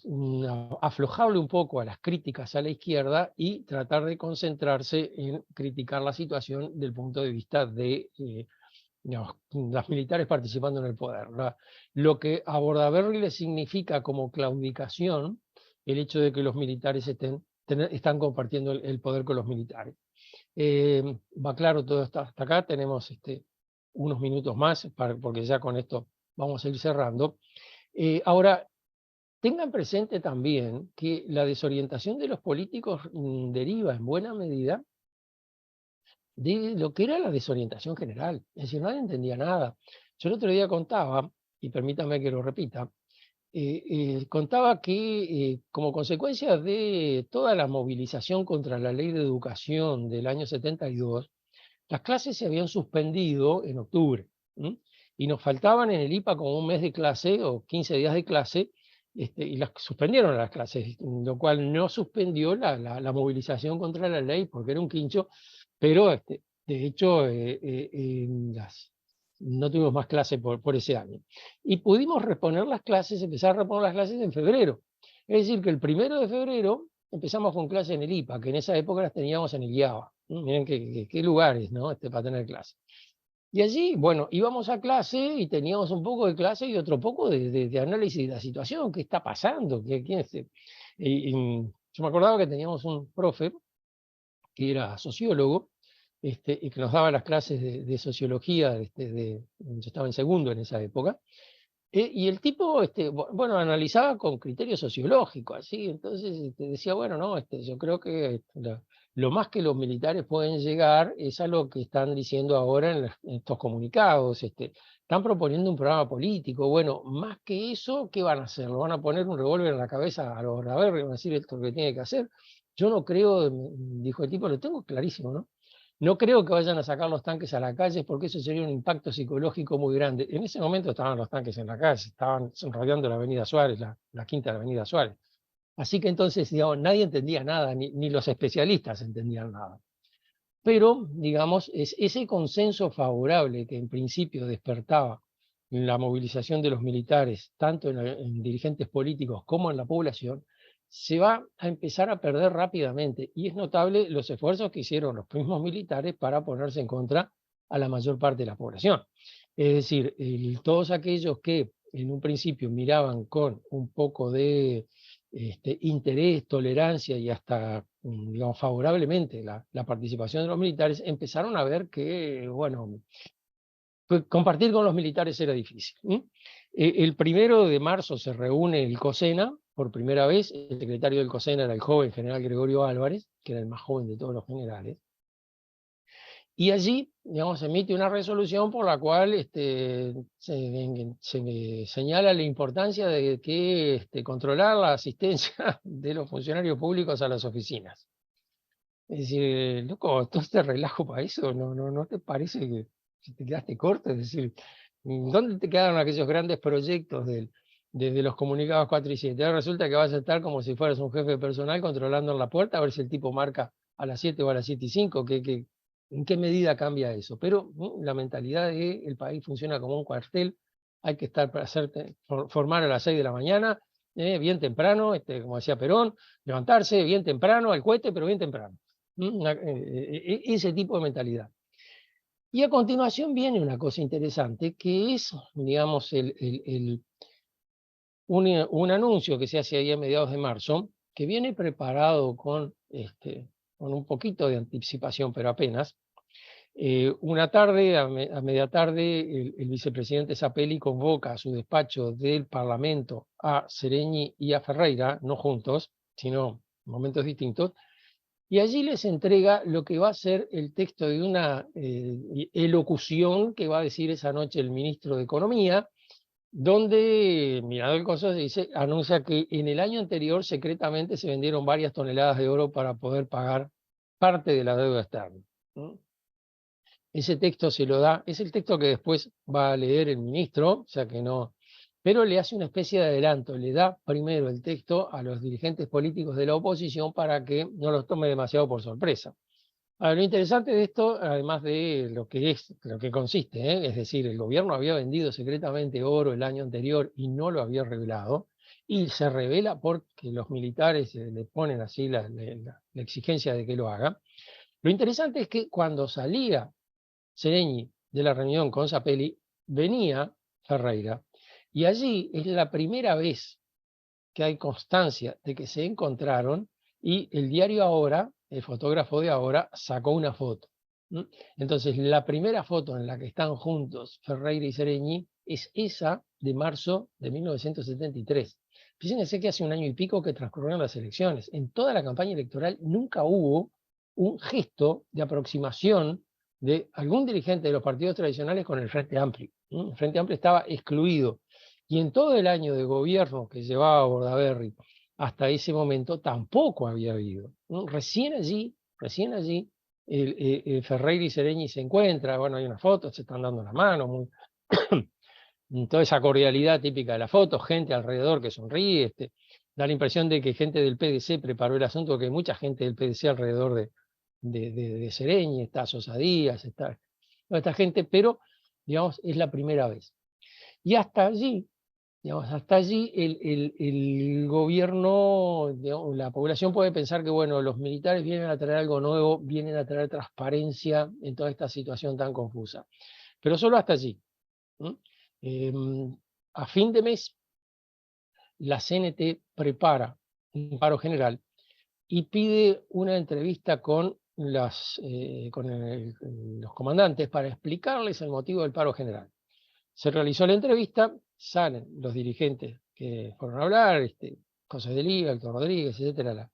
aflojarle un poco a las críticas a la izquierda y tratar de concentrarse en criticar la situación del punto de vista de digamos, las militares participando en el poder. Lo que a Bordaberry le significa como claudicación el hecho de que los militares están compartiendo el poder con los militares. Va claro todo esto hasta acá, tenemos unos minutos más, porque ya con esto vamos a ir cerrando. Ahora, tengan presente también que la desorientación de los políticos deriva en buena medida de lo que era la desorientación general. Es decir, nadie entendía nada. Yo el otro día contaba, y permítame que lo repita, contaba que como consecuencia de toda la movilización contra la ley de educación del año 72, las clases se habían suspendido en octubre, y nos faltaban en el IPA como un mes de clase o 15 días de clase, y las suspendieron las clases, lo cual no suspendió la movilización contra la ley porque era un quincho, pero de hecho no tuvimos más clases por ese año. Y pudimos reponer las clases, empezar a reponer las clases en febrero. Es decir, que el 1 de febrero empezamos con clases en el IPA, que en esa época las teníamos en el IABA. Miren qué lugares, ¿no? Para tener clases. Y allí, bueno, íbamos a clase y teníamos un poco de clase y otro poco de análisis de la situación, qué está pasando, yo me acordaba que teníamos un profe que era sociólogo, y que nos daba las clases de sociología, yo estaba en segundo en esa época, y el tipo, bueno, analizaba con criterio sociológico, así, entonces decía, bueno, no, yo creo que lo más que los militares pueden llegar es a lo que están diciendo ahora en estos comunicados, están proponiendo un programa político, bueno, más que eso, ¿qué van a hacer? ¿Lo van a poner un revólver en la cabeza a los Bordaberry y van a decir esto es lo que tiene que hacer? Yo no creo, dijo el tipo, lo tengo clarísimo, ¿no? No creo que vayan a sacar los tanques a la calle porque eso sería un impacto psicológico muy grande. En ese momento estaban los tanques en la calle, estaban rodeando la Avenida Suárez, la quinta de la Avenida Suárez. Así que entonces, digamos, nadie entendía nada, ni los especialistas entendían nada. Pero, digamos, ese consenso favorable que en principio despertaba la movilización de los militares, tanto en dirigentes políticos como en la población, se va a empezar a perder rápidamente. Y es notable los esfuerzos que hicieron los mismos militares para ponerse en contra a la mayor parte de la población. Es decir, todos aquellos que en un principio miraban con un poco de interés, tolerancia y hasta, digamos, favorablemente la participación de los militares, empezaron a ver que, bueno, compartir con los militares era difícil. El 1 de marzo se reúne el COSENA, por primera vez, el secretario del COSENA era el joven general Gregorio Álvarez, que era el más joven de todos los generales, y allí, digamos, se emite una resolución por la cual se señala la importancia de que controlar la asistencia de los funcionarios públicos a las oficinas. Es decir, loco, todo este relajo para eso, ¿no te parece que te quedaste corto? Es decir, ¿dónde te quedaron aquellos grandes proyectos de los comunicados 4 y 7? Ahora resulta que vas a estar como si fueras un jefe personal controlando en la puerta a ver si el tipo marca a las 7 o a las 7 y 5, ¿en qué medida cambia eso? Pero la mentalidad de el país funciona como un cuartel, hay que estar para formar a las 6 de la mañana, bien temprano, como decía Perón, levantarse bien temprano, al cohete, pero bien temprano. Ese tipo de mentalidad. Y a continuación viene una cosa interesante, que es, digamos, un anuncio que se hace ahí a mediados de marzo, que viene preparado con un poquito de anticipación, pero apenas. Una tarde, a media tarde, el vicepresidente Zapelli convoca a su despacho del Parlamento a Sereñi y a Ferreira, no juntos, sino en momentos distintos, y allí les entrega lo que va a ser el texto de una elocución que va a decir esa noche el ministro de Economía, donde, mirado el coso, anuncia que en el año anterior secretamente se vendieron varias toneladas de oro para poder pagar parte de la deuda externa. Ese texto se lo da, es el texto que después va a leer el ministro, o sea que no, pero le hace una especie de adelanto, le da primero el texto a los dirigentes políticos de la oposición para que no los tome demasiado por sorpresa. Ahora, lo interesante de esto, además de lo que consiste, es decir, el gobierno había vendido secretamente oro el año anterior y no lo había revelado, y se revela porque los militares le ponen así la exigencia de que lo haga. Lo interesante es que cuando salía Sereñi de la reunión con Zapelli, venía Ferreira, y allí es la primera vez que hay constancia de que se encontraron, y el diario Ahora, el fotógrafo de Ahora, sacó una foto. Entonces, la primera foto en la que están juntos Ferreira y Sereñi es esa de marzo de 1973. Fíjense que hace un año y pico que transcurrieron las elecciones. En toda la campaña electoral nunca hubo un gesto de aproximación de algún dirigente de los partidos tradicionales con el Frente Amplio. El Frente Amplio estaba excluido. Y en todo el año de gobierno que llevaba Bordaberry hasta ese momento tampoco había habido. Recién allí Ferreira y Sereñi se encuentran, bueno, hay una foto, se están dando la mano, toda esa cordialidad típica de la foto, gente alrededor que sonríe, da la impresión de que gente del PDC preparó el asunto, que hay mucha gente del PDC alrededor de Sereñi, está Sosa Díaz, está esta gente, pero digamos, es la primera vez. Y hasta allí, digamos, hasta allí el gobierno, digamos, la población puede pensar que, bueno, los militares vienen a traer algo nuevo, vienen a traer transparencia en toda esta situación tan confusa. Pero solo hasta allí. A fin de mes, la CNT prepara un paro general y pide una entrevista con los comandantes para explicarles el motivo del paro general. Se realizó la entrevista, salen los dirigentes que fueron a hablar, José de Liga, Héctor Rodríguez, etcétera,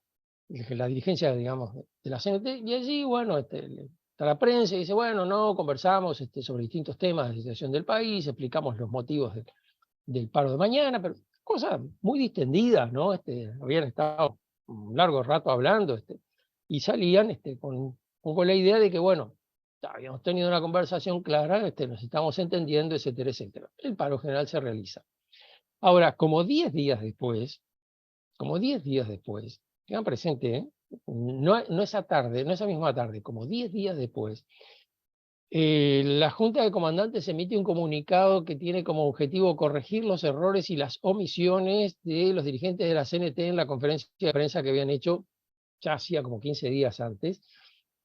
la dirigencia, digamos, de la CNT, y allí, bueno, está la prensa y dice, bueno, no, conversamos sobre distintos temas de la situación del país, explicamos los motivos del paro de mañana, pero cosas muy distendidas, ¿no? Habían estado un largo rato hablando, y salían con la idea de que, bueno, habíamos tenido una conversación clara, nos estamos entendiendo, etcétera, etcétera. El paro general se realiza. Ahora, como 10 días después, tengan presente, no esa tarde, no esa misma tarde, como 10 días después, la Junta de Comandantes emite un comunicado que tiene como objetivo corregir los errores y las omisiones de los dirigentes de la CNT en la conferencia de prensa que habían hecho ya hacía como 15 días antes,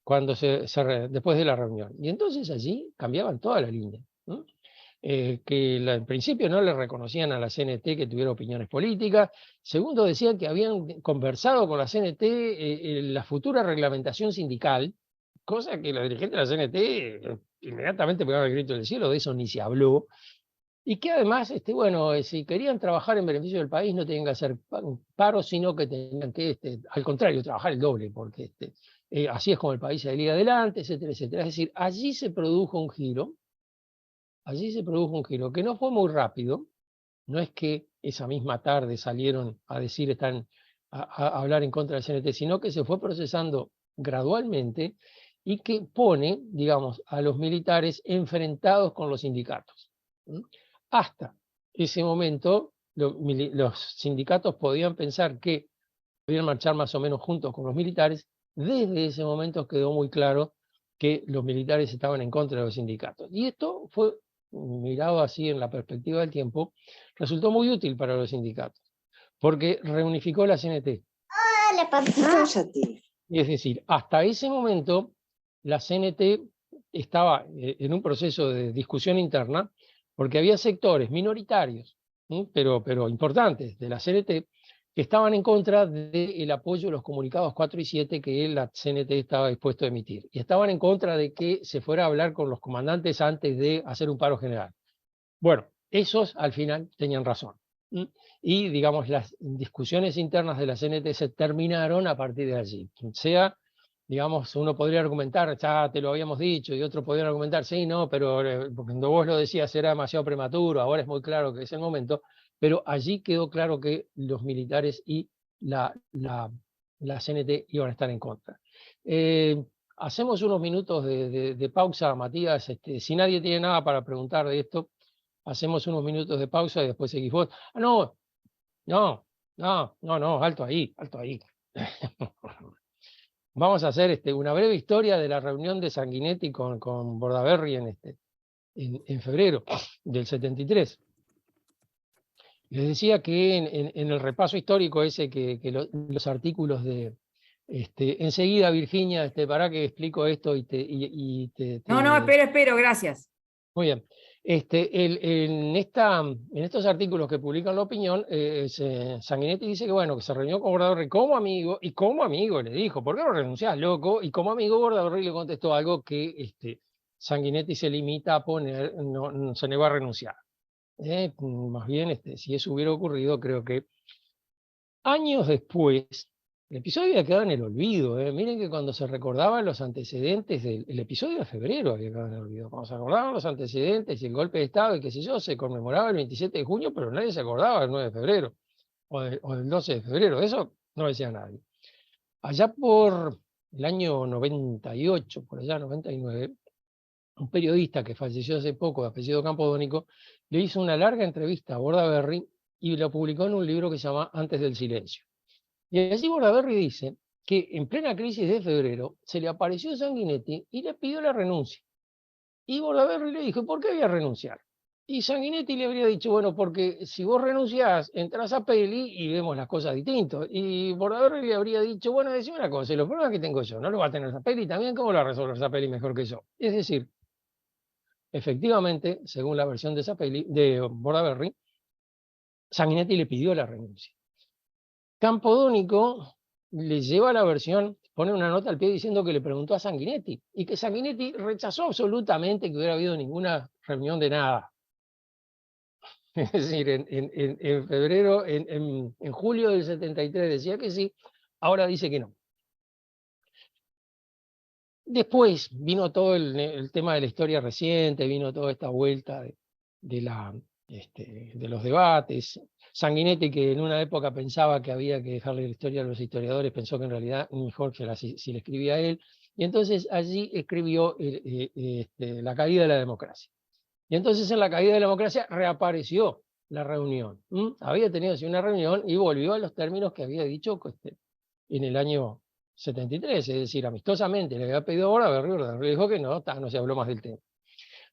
después de la reunión. Y entonces allí cambiaban toda la línea. En principio no le reconocían a la CNT que tuviera opiniones políticas. Segundo, decían que habían conversado con la CNT la futura reglamentación sindical, cosa que los dirigentes de la CNT inmediatamente pegaron el grito del cielo, de eso ni se habló. Y que además, bueno, si querían trabajar en beneficio del país, no tenían que hacer paro, sino que tenían que, al contrario, trabajar el doble, porque así es como el país se iría adelante, etcétera, etcétera. Es decir, allí se produjo un giro que no fue muy rápido. No es que esa misma tarde salieron a decir, a hablar en contra del CNT, sino que se fue procesando gradualmente y que pone, digamos, a los militares enfrentados con los sindicatos. Hasta ese momento, los sindicatos podían pensar que podían marchar más o menos juntos con los militares. Desde ese momento quedó muy claro que los militares estaban en contra de los sindicatos. Y esto fue, mirado así en la perspectiva del tiempo, resultó muy útil para los sindicatos, porque reunificó la CNT. Y es decir, hasta ese momento la CNT estaba en un proceso de discusión interna, porque había sectores minoritarios, pero importantes de la CNT, que estaban en contra del apoyo de los comunicados 4 y 7 que la CNT estaba dispuesto a emitir. Y estaban en contra de que se fuera a hablar con los comandantes antes de hacer un paro general. Bueno, esos al final tenían razón. Y, digamos, las discusiones internas de la CNT se terminaron a partir de allí. Sea, digamos, uno podría argumentar, ya te lo habíamos dicho, y otro podría argumentar, sí, no, pero cuando vos lo decías era demasiado prematuro, ahora es muy claro que es el momento, pero allí quedó claro que los militares y la CNT iban a estar en contra. Hacemos unos minutos de pausa, Matías, si nadie tiene nada para preguntar de esto, hacemos unos minutos de pausa y después seguís vos. No, alto ahí, alto ahí. Vamos a hacer una breve historia de la reunión de Sanguinetti con Bordaberry en febrero del 73. Les decía que en el repaso histórico ese que los artículos de... enseguida, Virginia, para que explico esto y No, espero, gracias. Muy bien. En estos artículos que publican La Opinión, Sanguinetti dice que, bueno, que se reunió con Bordaberry como amigo, y como amigo le dijo, ¿por qué no renunciás, loco? Y como amigo Bordaberry le contestó algo que Sanguinetti se limita a poner, no se negó a renunciar. Más bien, si eso hubiera ocurrido, creo que años después, el episodio había quedado en el olvido. Miren que cuando se recordaban los antecedentes del episodio de febrero había quedado en el olvido. Cuando se recordaban los antecedentes y el golpe de Estado y qué sé yo, se conmemoraba el 27 de junio, pero nadie se acordaba del 9 de febrero o del 12 de febrero. De eso no decía nadie. Allá por el año 98, por allá 99, un periodista que falleció hace poco, de apellido Campodónico, le hizo una larga entrevista a Bordaberry y lo publicó en un libro que se llama Antes del silencio. Y allí Bordaberry dice que en plena crisis de febrero se le apareció Sanguinetti y le pidió la renuncia. Y Bordaberry le dijo, ¿por qué voy a renunciar? Y Sanguinetti le habría dicho, bueno, porque si vos renunciás, entras a Peli y vemos las cosas distintas. Y Bordaberry le habría dicho, bueno, decime una cosa, y los problemas que tengo yo, ¿no lo va a tener Zapelli también? ¿Cómo lo va a resolver Zapelli mejor que yo? Es decir, efectivamente, según la versión de Zapelli, de Bordaberry, Sanguinetti le pidió la renuncia. Campodónico le lleva la versión, pone una nota al pie diciendo que le preguntó a Sanguinetti y que Sanguinetti rechazó absolutamente que hubiera habido ninguna reunión de nada. Es decir, en febrero, en julio del 73 decía que sí, ahora dice que no. Después vino todo el tema de la historia reciente, vino toda esta vuelta de los debates. Sanguinetti, que en una época pensaba que había que dejarle la historia a los historiadores, pensó que en realidad mejor que si le escribía a él, y entonces allí escribió La caída de la democracia. Y entonces en La caída de la democracia reapareció la reunión. Había tenido así una reunión y volvió a los términos que había dicho en el año 73, es decir, amistosamente le había pedido ahora a Bordaberry, le dijo que no, no se habló más del tema.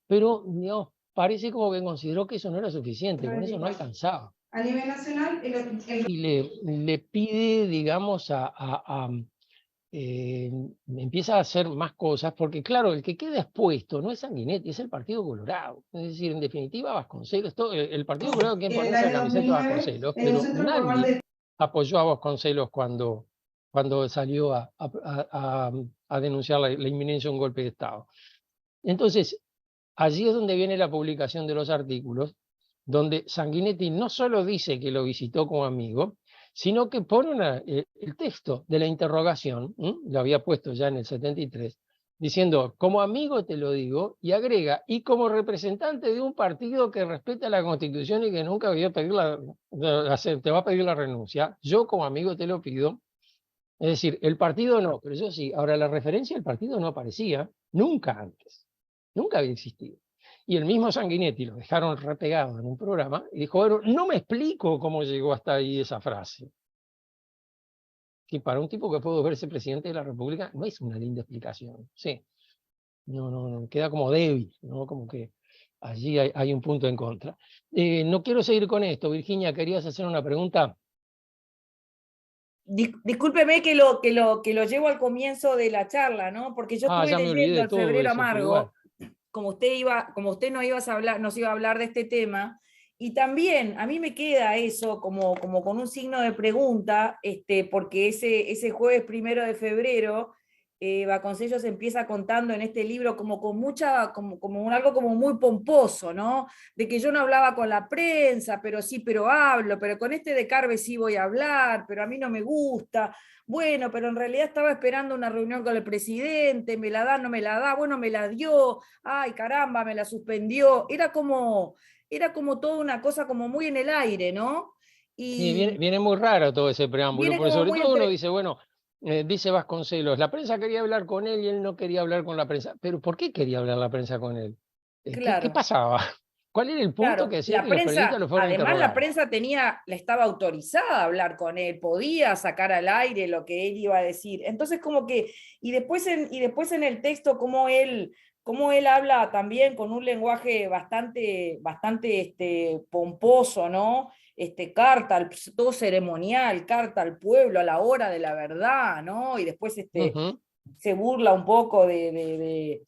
Pero no, parece como que consideró que eso no era suficiente, con eso no alcanzaba. A nivel nacional, Y le pide, digamos, empieza a hacer más cosas, porque claro, el que queda expuesto no es Sanguinetti, es el Partido Colorado. Es decir, en definitiva, Vasconcelos, el Partido Colorado quien pone esa camiseta a Vasconcelos, pero nadie apoyó a Vasconcelos cuando salió a denunciar la inminencia de un golpe de Estado. Entonces, allí es donde viene la publicación de los artículos, donde Sanguinetti no solo dice que lo visitó como amigo, sino que pone el texto de la interrogación, lo había puesto ya en el 73, diciendo, como amigo te lo digo, y agrega, y como representante de un partido que respeta la Constitución y que nunca te va a pedir la renuncia, yo como amigo te lo pido. Es decir, el partido no, pero yo sí. Ahora, la referencia al partido no aparecía nunca antes, nunca había existido. Y el mismo Sanguinetti lo dejaron repegado en un programa y dijo, bueno, no me explico cómo llegó hasta ahí esa frase. Que para un tipo que pudo verse presidente de la República no es una linda explicación. Sí, no, queda como débil, ¿no? Como que allí hay un punto en contra. No quiero seguir con esto. Virginia, ¿querías hacer una pregunta? Discúlpeme que lo llevo al comienzo de la charla, ¿no? Porque yo estuve ya me olvidé leyendo de El todo Febrero eso, pero Amargo, igual. como usted nos iba a hablar de este tema, y también a mí me queda eso como con un signo de pregunta, porque ese jueves 1 de febrero, Vasconcelos empieza contando en este libro como con mucha, algo como muy pomposo, ¿no? De que yo no hablaba con la prensa, pero hablo, pero con este de Carve sí voy a hablar, pero a mí no me gusta. Bueno, pero en realidad estaba esperando una reunión con el presidente, me la da, no me la da, bueno, me la dio, ay, caramba, me la suspendió. Era como toda una cosa como muy en el aire, ¿no? Sí, Y viene muy raro todo ese preámbulo, viene porque como sobre muy todo uno dice, bueno, dice Vasconcelos, la prensa quería hablar con él y él no quería hablar con la prensa. Pero ¿por qué quería hablar la prensa con él? ¿Qué claro. pasaba? ¿Cuál era el punto que hacía La que los periodistas prensa, lo fueran a además interrogar? la prensa estaba autorizada a hablar con él, podía sacar al aire lo que él iba a decir. Entonces como que, y después en el texto cómo él habla también con un lenguaje bastante pomposo, ¿no? Carta, todo ceremonial, carta al pueblo a la hora de la verdad, ¿no? Y después se burla un poco de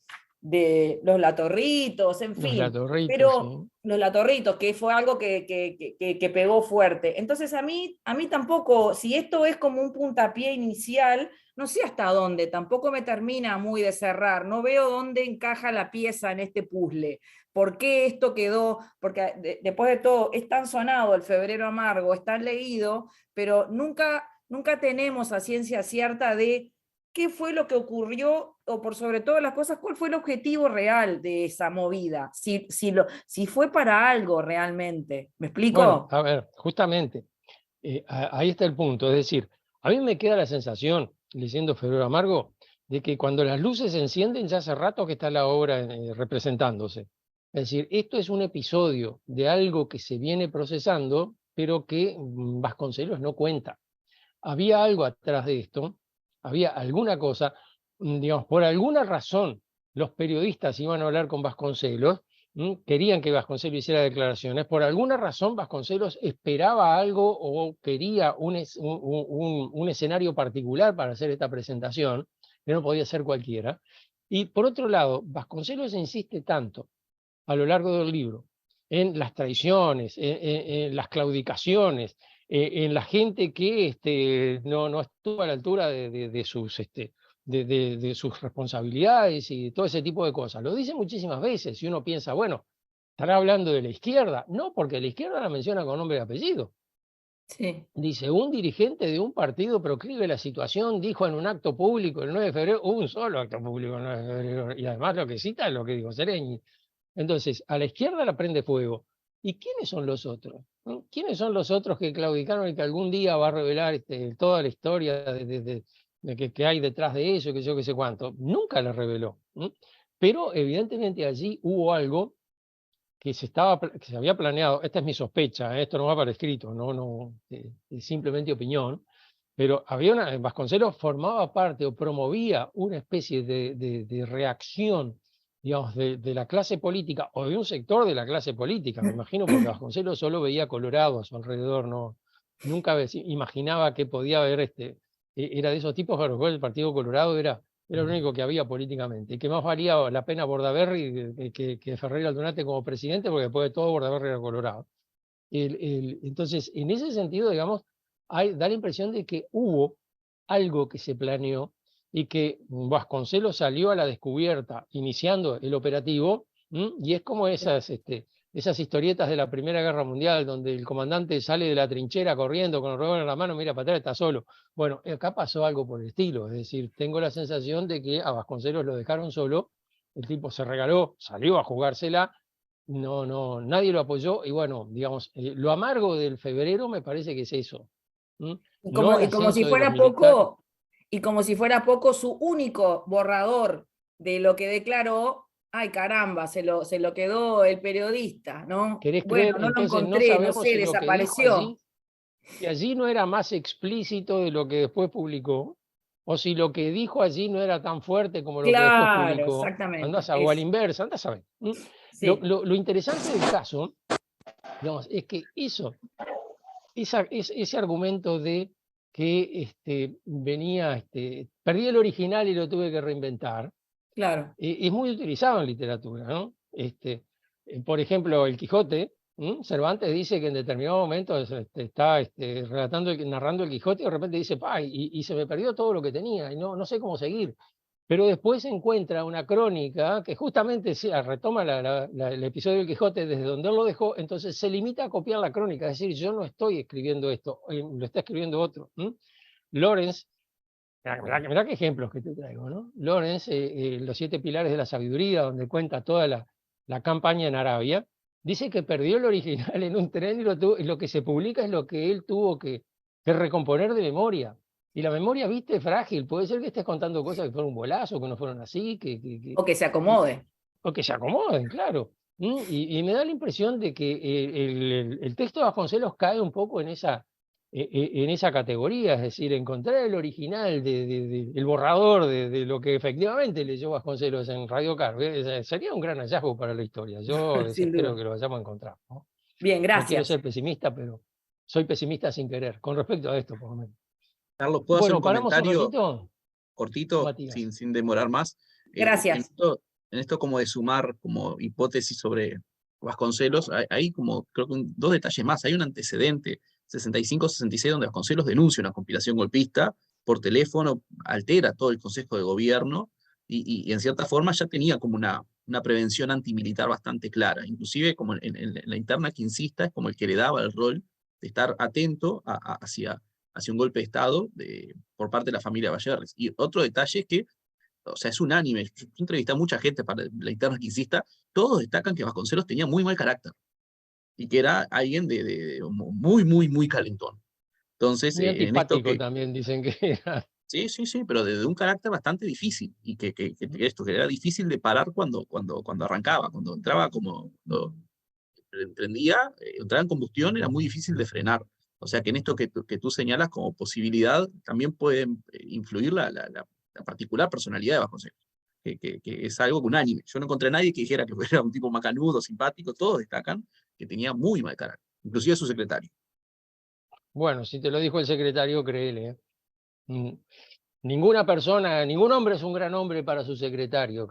los latorritos, en Los fin. latorritos, Pero sí. los latorritos, que fue algo que pegó fuerte. Entonces a mí tampoco, si esto es como un puntapié inicial, no sé hasta dónde, tampoco me termina muy de cerrar, no veo dónde encaja la pieza en este puzzle. ¿Por qué esto quedó? Porque después de todo, es tan sonado El Febrero Amargo, es tan leído, pero nunca tenemos a ciencia cierta de qué fue lo que ocurrió, o por sobre todas las cosas, cuál fue el objetivo real de esa movida, si fue para algo realmente. ¿Me explico? Bueno, a ver, justamente, ahí está el punto. Es decir, a mí me queda la sensación, leyendo Febrero Amargo, de que cuando las luces se encienden ya hace rato que está la obra representándose. Es decir, esto es un episodio de algo que se viene procesando, pero que Vasconcelos no cuenta. Había algo atrás de esto, había alguna cosa, digamos, por alguna razón, los periodistas iban a hablar con Vasconcelos, querían que Vasconcelos hiciera declaraciones. Por alguna razón Vasconcelos esperaba algo o quería un escenario particular para hacer esta presentación, que no podía ser cualquiera. Y por otro lado, Vasconcelos insiste tanto a lo largo del libro en las traiciones, en las claudicaciones, en la gente que no estuvo a la altura de sus responsabilidades y todo ese tipo de cosas. Lo dice muchísimas veces y uno piensa, bueno, ¿estará hablando de la izquierda? No, porque la izquierda la menciona con nombre y apellido. Sí. Dice, un dirigente de un partido proscribe la situación, dijo en un acto público el 9 de febrero, un solo acto público el 9 de febrero, y además lo que cita es lo que dijo Sereñi. Entonces, a la izquierda la prende fuego. ¿Y quiénes son los otros? ¿Quiénes son los otros que claudicaron y que algún día va a revelar toda la historia que hay detrás de eso, que yo qué sé cuánto? Nunca la reveló. Pero evidentemente allí hubo algo que se había planeado. Esta es mi sospecha, esto no va para escrito, es simplemente opinión. Pero Vasconcelos formaba parte o promovía una especie de reacción, digamos, de la clase política o de un sector de la clase política, me imagino, porque Vasconcelos solo veía Colorado a su alrededor, nunca imaginaba que podía haber, era de esos tipos para los cuales el Partido Colorado era lo único que había políticamente, y que más valía la pena Bordaberry que Ferreira Aldunate como presidente, porque después de todo Bordaberry era Colorado. Entonces, en ese sentido, digamos, da la impresión de que hubo algo que se planeó y que Vasconcelos salió a la descubierta iniciando el operativo, y es como esas historietas de la Primera Guerra Mundial, donde el comandante sale de la trinchera corriendo con el revólver en la mano, mira para atrás, está solo. Bueno, acá pasó algo por el estilo, es decir, tengo la sensación de que a Vasconcelos lo dejaron solo, el tipo se regaló, salió a jugársela, nadie lo apoyó, y bueno, digamos, lo amargo del febrero me parece que es eso. Y como si fuera poco, su único borrador de lo que declaró, ay caramba, se lo quedó el periodista, ¿no? ¿Querés Bueno, creer? no lo Entonces encontré, no sabemos sé, si lo que dijo desapareció. si allí no era más explícito de lo que después publicó, o si lo que dijo allí no era tan fuerte como lo que después Claro, publicó. exactamente. O a la inversa, andás a ver. Sí. Lo interesante del caso, digamos, es que ese argumento de que perdí el original y lo tuve que reinventar, Claro. es muy utilizado en literatura, ¿no? Por ejemplo, el Quijote, Cervantes dice que en determinado momento está narrando el Quijote y de repente dice, y se me perdió todo lo que tenía y no sé cómo seguir. Pero después encuentra una crónica que justamente retoma el episodio del Quijote desde donde él lo dejó, entonces se limita a copiar la crónica, es decir, yo no estoy escribiendo esto, lo está escribiendo otro. Lawrence, mirá qué ejemplos que te traigo, ¿no? Lawrence, Los 7 pilares de la sabiduría, donde cuenta toda la campaña en Arabia, dice que perdió el original en un tren y lo que se publica es lo que él tuvo que recomponer de memoria. Y la memoria, viste, es frágil. Puede ser que estés contando cosas que fueron un bolazo, que no fueron así. O que se acomode. O que se acomoden, claro. Y me da la impresión de que el texto de Vasconcelos cae un poco en esa categoría, es decir, encontrar el original, el borrador de lo que efectivamente leyó Vasconcelos en Radio Carve, sería un gran hallazgo para la historia. Yo espero que lo vayamos a encontrar, ¿no? Bien, gracias. No quiero ser pesimista, pero soy pesimista sin querer, con respecto a esto, por lo menos. Carlos, ¿puedo hacer un comentario cortito, Matías, sin demorar más? Gracias. En esto como de sumar como hipótesis sobre Vasconcelos, hay como creo que dos detalles más. Hay un antecedente, 65-66, donde Vasconcelos denuncia una conspiración golpista por teléfono, altera todo el Consejo de Gobierno y en cierta forma ya tenía como una prevención antimilitar bastante clara. Inclusive como en la interna que insista, es como el que le daba el rol de estar atento hacia un golpe de Estado por parte de la familia Vallerres. Y otro detalle es que, o sea, es unánime, yo entrevisté a mucha gente para la interna que insista, todos destacan que Vasconcelos tenía muy mal carácter, y que era alguien muy, muy, muy calentón. Entonces, muy en esto antipático también dicen que era. Sí, pero de un carácter bastante difícil, y que era difícil de parar cuando arrancaba, cuando entraba cuando entraba en combustión, era muy difícil de frenar. O sea que en esto que tú señalas como posibilidad, también puede influir la particular personalidad de Vasconcelos. que es algo unánime. Yo no encontré a nadie que dijera que fuera un tipo macanudo, simpático, todos destacan que tenía muy mal carácter, inclusive su secretario. Bueno, si te lo dijo el secretario, créele. Mm, Ninguna persona, ningún hombre es un gran hombre para su secretario,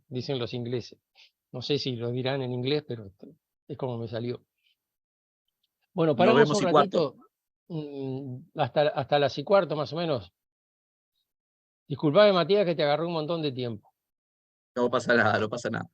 dicen los ingleses. No sé si lo dirán en inglés, pero es como me salió. Bueno, Nos paramos vemos un y cuarto. ratito, hasta las y cuarto más o menos. Disculpame, Matías, que te agarré un montón de tiempo. No pasa nada, no pasa nada.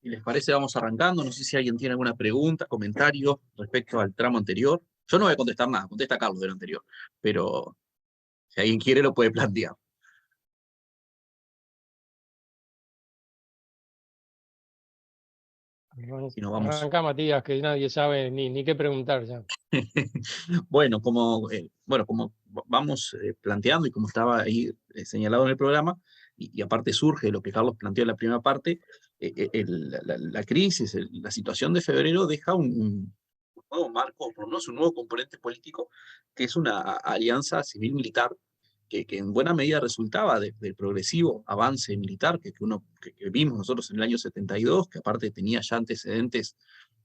Si les parece, vamos arrancando. No sé si alguien tiene alguna pregunta, comentario respecto al tramo anterior. Yo no voy a contestar nada, contesta Carlos del anterior, pero si alguien quiere lo puede plantear. Si no, vamos. Arranca, Matías, que nadie sabe ni qué preguntar ya. Bueno, como vamos planteando y como estaba ahí señalado en el programa, y aparte surge lo que Carlos planteó en la primera parte, la crisis, la situación de febrero deja un nuevo marco, por lo menos un nuevo componente político, que es una alianza civil-militar, que en buena medida resultaba del progresivo avance militar que vimos nosotros en el año 72, que aparte tenía ya antecedentes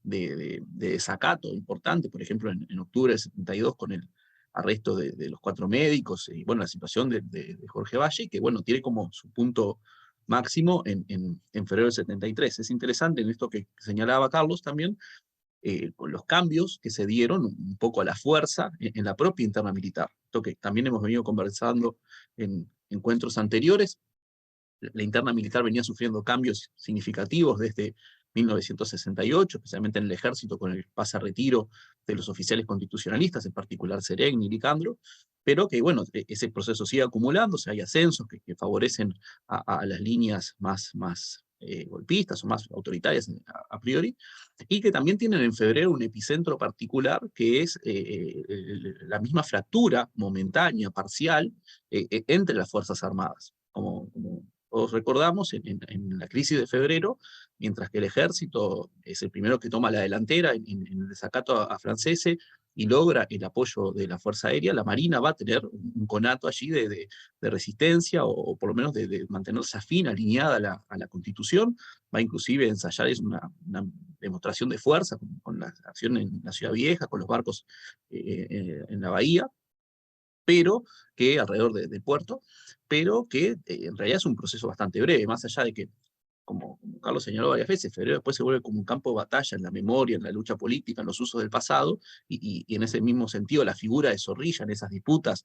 de desacato importante, por ejemplo, en octubre del 72 con el arresto de los 4 médicos y bueno, la situación de Jorge Valle, que bueno, tiene como su punto máximo en febrero del 73. Es interesante en esto que señalaba Carlos también, con los cambios que se dieron un poco a la fuerza en la propia interna militar. Esto que también hemos venido conversando en encuentros anteriores. La interna militar venía sufriendo cambios significativos desde 1968, especialmente en el ejército con el pase a retiro de los oficiales constitucionalistas, en particular Seregni y Licandro, pero que bueno, ese proceso sigue acumulándose, hay ascensos que favorecen a las líneas más golpistas o más autoritarias a priori, y que también tienen en febrero un epicentro particular que es la misma fractura momentánea, parcial, entre las Fuerzas Armadas. Como todos recordamos, en la crisis de febrero, mientras que el ejército es el primero que toma la delantera en el desacato a franceses y logra el apoyo de la Fuerza Aérea, la Marina va a tener un conato allí de resistencia, o por lo menos de mantenerse afín, alineada a la Constitución, va inclusive a ensayar una demostración de fuerza con la acción en la Ciudad Vieja, con los barcos en la bahía, pero que alrededor del puerto, pero que en realidad es un proceso bastante breve, más allá de que, como Carlos señaló varias veces, febrero después se vuelve como un campo de batalla en la memoria, en la lucha política, en los usos del pasado, y en ese mismo sentido la figura de Zorrilla en esas disputas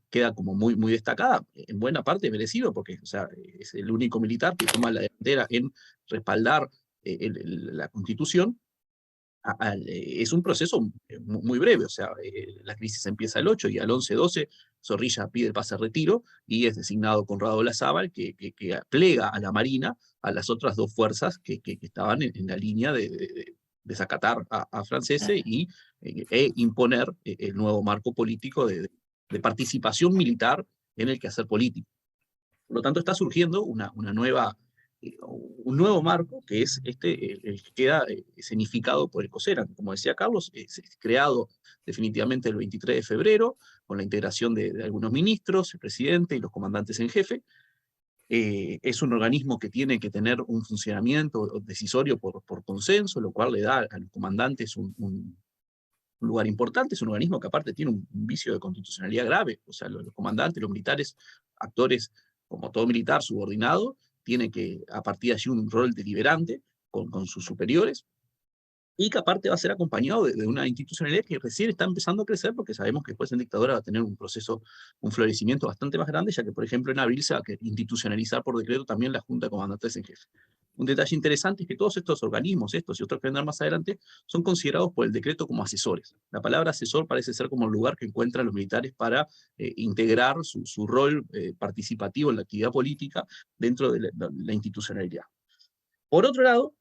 queda como muy destacada, en buena parte merecido, porque o sea, es el único militar que toma la delantera en respaldar la Constitución. Es un proceso muy breve, o sea, la crisis empieza el 8 y al 11-12 Zorrilla pide el pase a retiro y es designado Conrado Olazábal, que plega a la Marina a las otras 2 fuerzas que estaban en la línea de desacatar a franceses e imponer el nuevo marco político de participación militar en el quehacer político. Por lo tanto, está surgiendo un nuevo marco, que es el que queda escenificado por el COSERAN. Como decía Carlos, es creado definitivamente el 23 de febrero, con la integración de algunos ministros, el presidente y los comandantes en jefe. Es un organismo que tiene que tener un funcionamiento decisorio por consenso, lo cual le da a los comandantes un lugar importante. Es un organismo que aparte tiene un vicio de constitucionalidad grave, o sea, los comandantes, los militares, actores, como todo militar subordinado, tiene que, a partir de allí, un rol deliberante con sus superiores, y que aparte va a ser acompañado de una institucionalidad que recién está empezando a crecer, porque sabemos que después en dictadura va a tener un proceso, un florecimiento bastante más grande, ya que, por ejemplo, en abril se va a institucionalizar por decreto también la Junta de Comandantes en Jefe. Un detalle interesante es que todos estos organismos, estos y otros que vendrán más adelante, son considerados por el decreto como asesores. La palabra asesor parece ser como el lugar que encuentran los militares para integrar su rol participativo en la actividad política dentro de la institucionalidad. Por otro lado,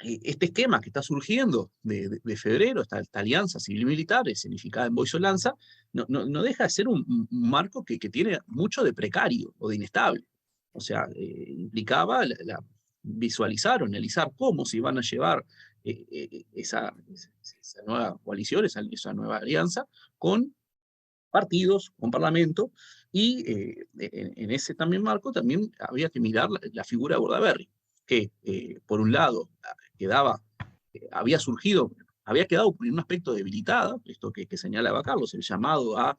este esquema que está surgiendo de febrero, esta alianza civil-militar escenificada en Boisolanza, no deja de ser un marco que tiene mucho de precario o de inestable. O sea, implicaba visualizar o analizar cómo se iban a llevar esa nueva coalición, esa nueva alianza, con partidos, con parlamento, y en ese también marco también había que mirar la figura de Bordaberry, que por un lado había quedado por un aspecto debilitada, esto que señalaba Carlos, el llamado al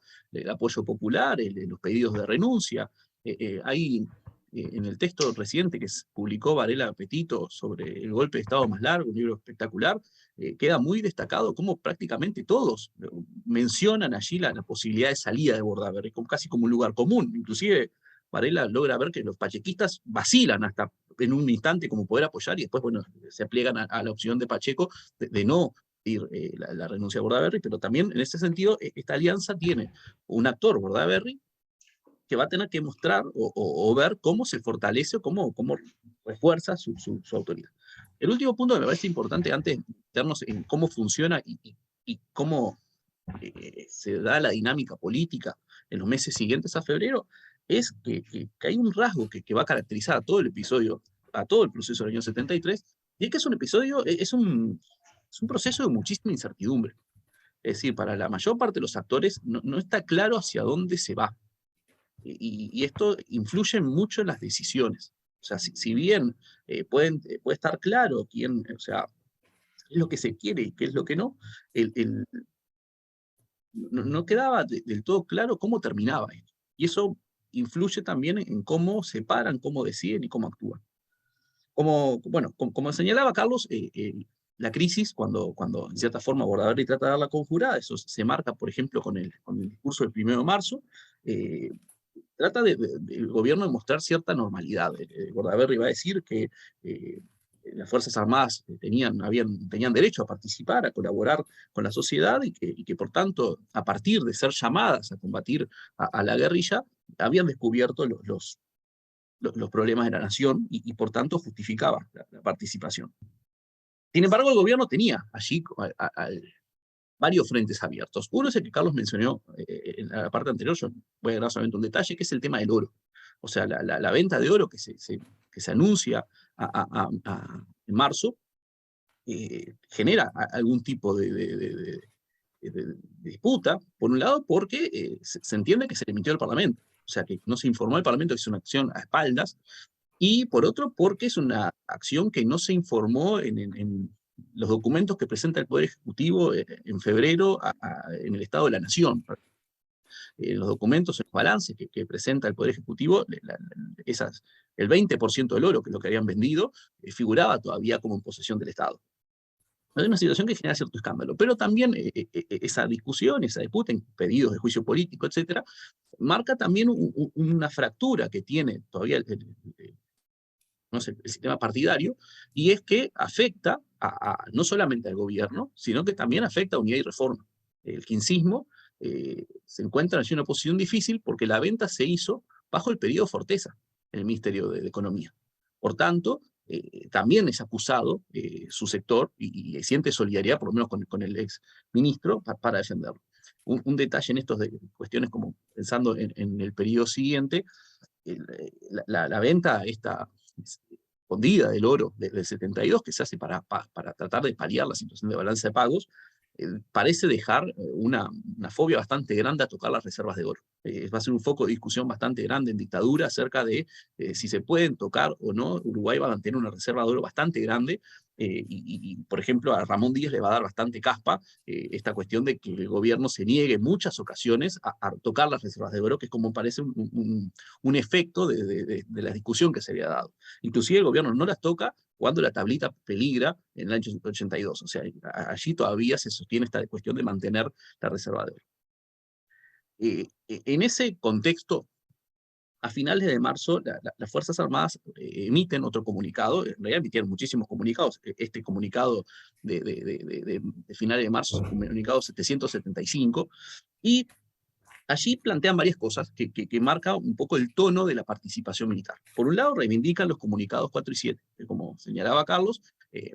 apoyo popular, los pedidos de renuncia. Hay en el texto reciente que publicó Varela Petito sobre el golpe de Estado más largo, un libro espectacular, queda muy destacado cómo prácticamente todos mencionan allí la posibilidad de salida de Bordaberry, casi como un lugar común. Inclusive Varela logra ver que los pachequistas vacilan hasta en un instante como poder apoyar, y después, bueno, se pliegan a la opción de Pacheco de no ir la renuncia de Bordaberry, pero también en ese sentido esta alianza tiene un actor, Bordaberry, que va a tener que mostrar o ver cómo se fortalece o cómo refuerza su autoridad. El último punto que me parece importante antes de meternos en cómo funciona y cómo se da la dinámica política en los meses siguientes a febrero, es que hay un rasgo que va a caracterizar a todo el episodio, a todo el proceso del año 73, y es que es un episodio, es un proceso de muchísima incertidumbre. Es decir, para la mayor parte de los actores no está claro hacia dónde se va. Y esto influye mucho en las decisiones. O sea, si bien puede estar claro quién, o sea, qué es lo que se quiere y qué es lo que no, no quedaba del todo claro cómo terminaba esto. Y eso influye también en cómo se paran, cómo deciden y cómo actúan. Como señalaba Carlos, la crisis, cuando en cierta forma Bordaberry trata de dar la conjurada, eso se marca, por ejemplo, con el discurso del 1 de marzo, trata el gobierno de mostrar cierta normalidad. Bordaberry va a decir que las Fuerzas Armadas tenían derecho a participar, a colaborar con la sociedad y que por tanto, a partir de ser llamadas a combatir a la guerrilla, habían descubierto los problemas de la nación y por tanto justificaba la participación. Sin embargo, el gobierno tenía allí varios frentes abiertos. Uno es el que Carlos mencionó en la parte anterior, yo voy a agregar solamente un detalle, que es el tema del oro. O sea, la venta de oro que se anuncia en marzo genera algún tipo de disputa, por un lado, porque se entiende que se le mintió al Parlamento. O sea, que no se informó al Parlamento que es una acción a espaldas, y por otro, porque es una acción que no se informó en los documentos que presenta el Poder Ejecutivo en febrero en el Estado de la Nación. Los documentos, en los balances que presenta el Poder Ejecutivo, el 20% del oro, que es lo que habían vendido, figuraba todavía como en posesión del Estado. Es una situación que genera cierto escándalo, pero también esa discusión, esa disputa en pedidos de juicio político, etcétera, marca también una fractura que tiene todavía el sistema partidario, y es que afecta no solamente al gobierno, sino que también afecta a Unidad y Reforma. El quincismo se encuentra en una posición difícil porque la venta se hizo bajo el periodo Forteza en el Ministerio de Economía. Por tanto, también es acusado su sector y siente solidaridad, por lo menos con el ex ministro, para defenderlo. Un detalle en estas cuestiones, como pensando en el periodo siguiente, la venta esta escondida del oro del 72, que se hace para tratar de paliar la situación de balanza de pagos, parece dejar una fobia bastante grande a tocar las reservas de oro. Va a ser un foco de discusión bastante grande en dictadura acerca de si se pueden tocar o no. Uruguay va a mantener una reserva de oro bastante grande, por ejemplo, a Ramón Díaz le va a dar bastante caspa esta cuestión de que el gobierno se niegue en muchas ocasiones a tocar las reservas de oro, que es como parece un efecto de la discusión que se había dado. Inclusive el gobierno no las toca cuando la tablita peligra en el año 82. O sea, allí todavía se sostiene esta cuestión de mantener la reserva de oro. En ese contexto, a finales de marzo, las Fuerzas Armadas emiten otro comunicado. En realidad emitieron muchísimos comunicados. Este comunicado de finales de marzo es el comunicado 775, y allí plantean varias cosas que marcan un poco el tono de la participación militar. Por un lado, reivindican los comunicados 4 y 7, que, como señalaba Carlos,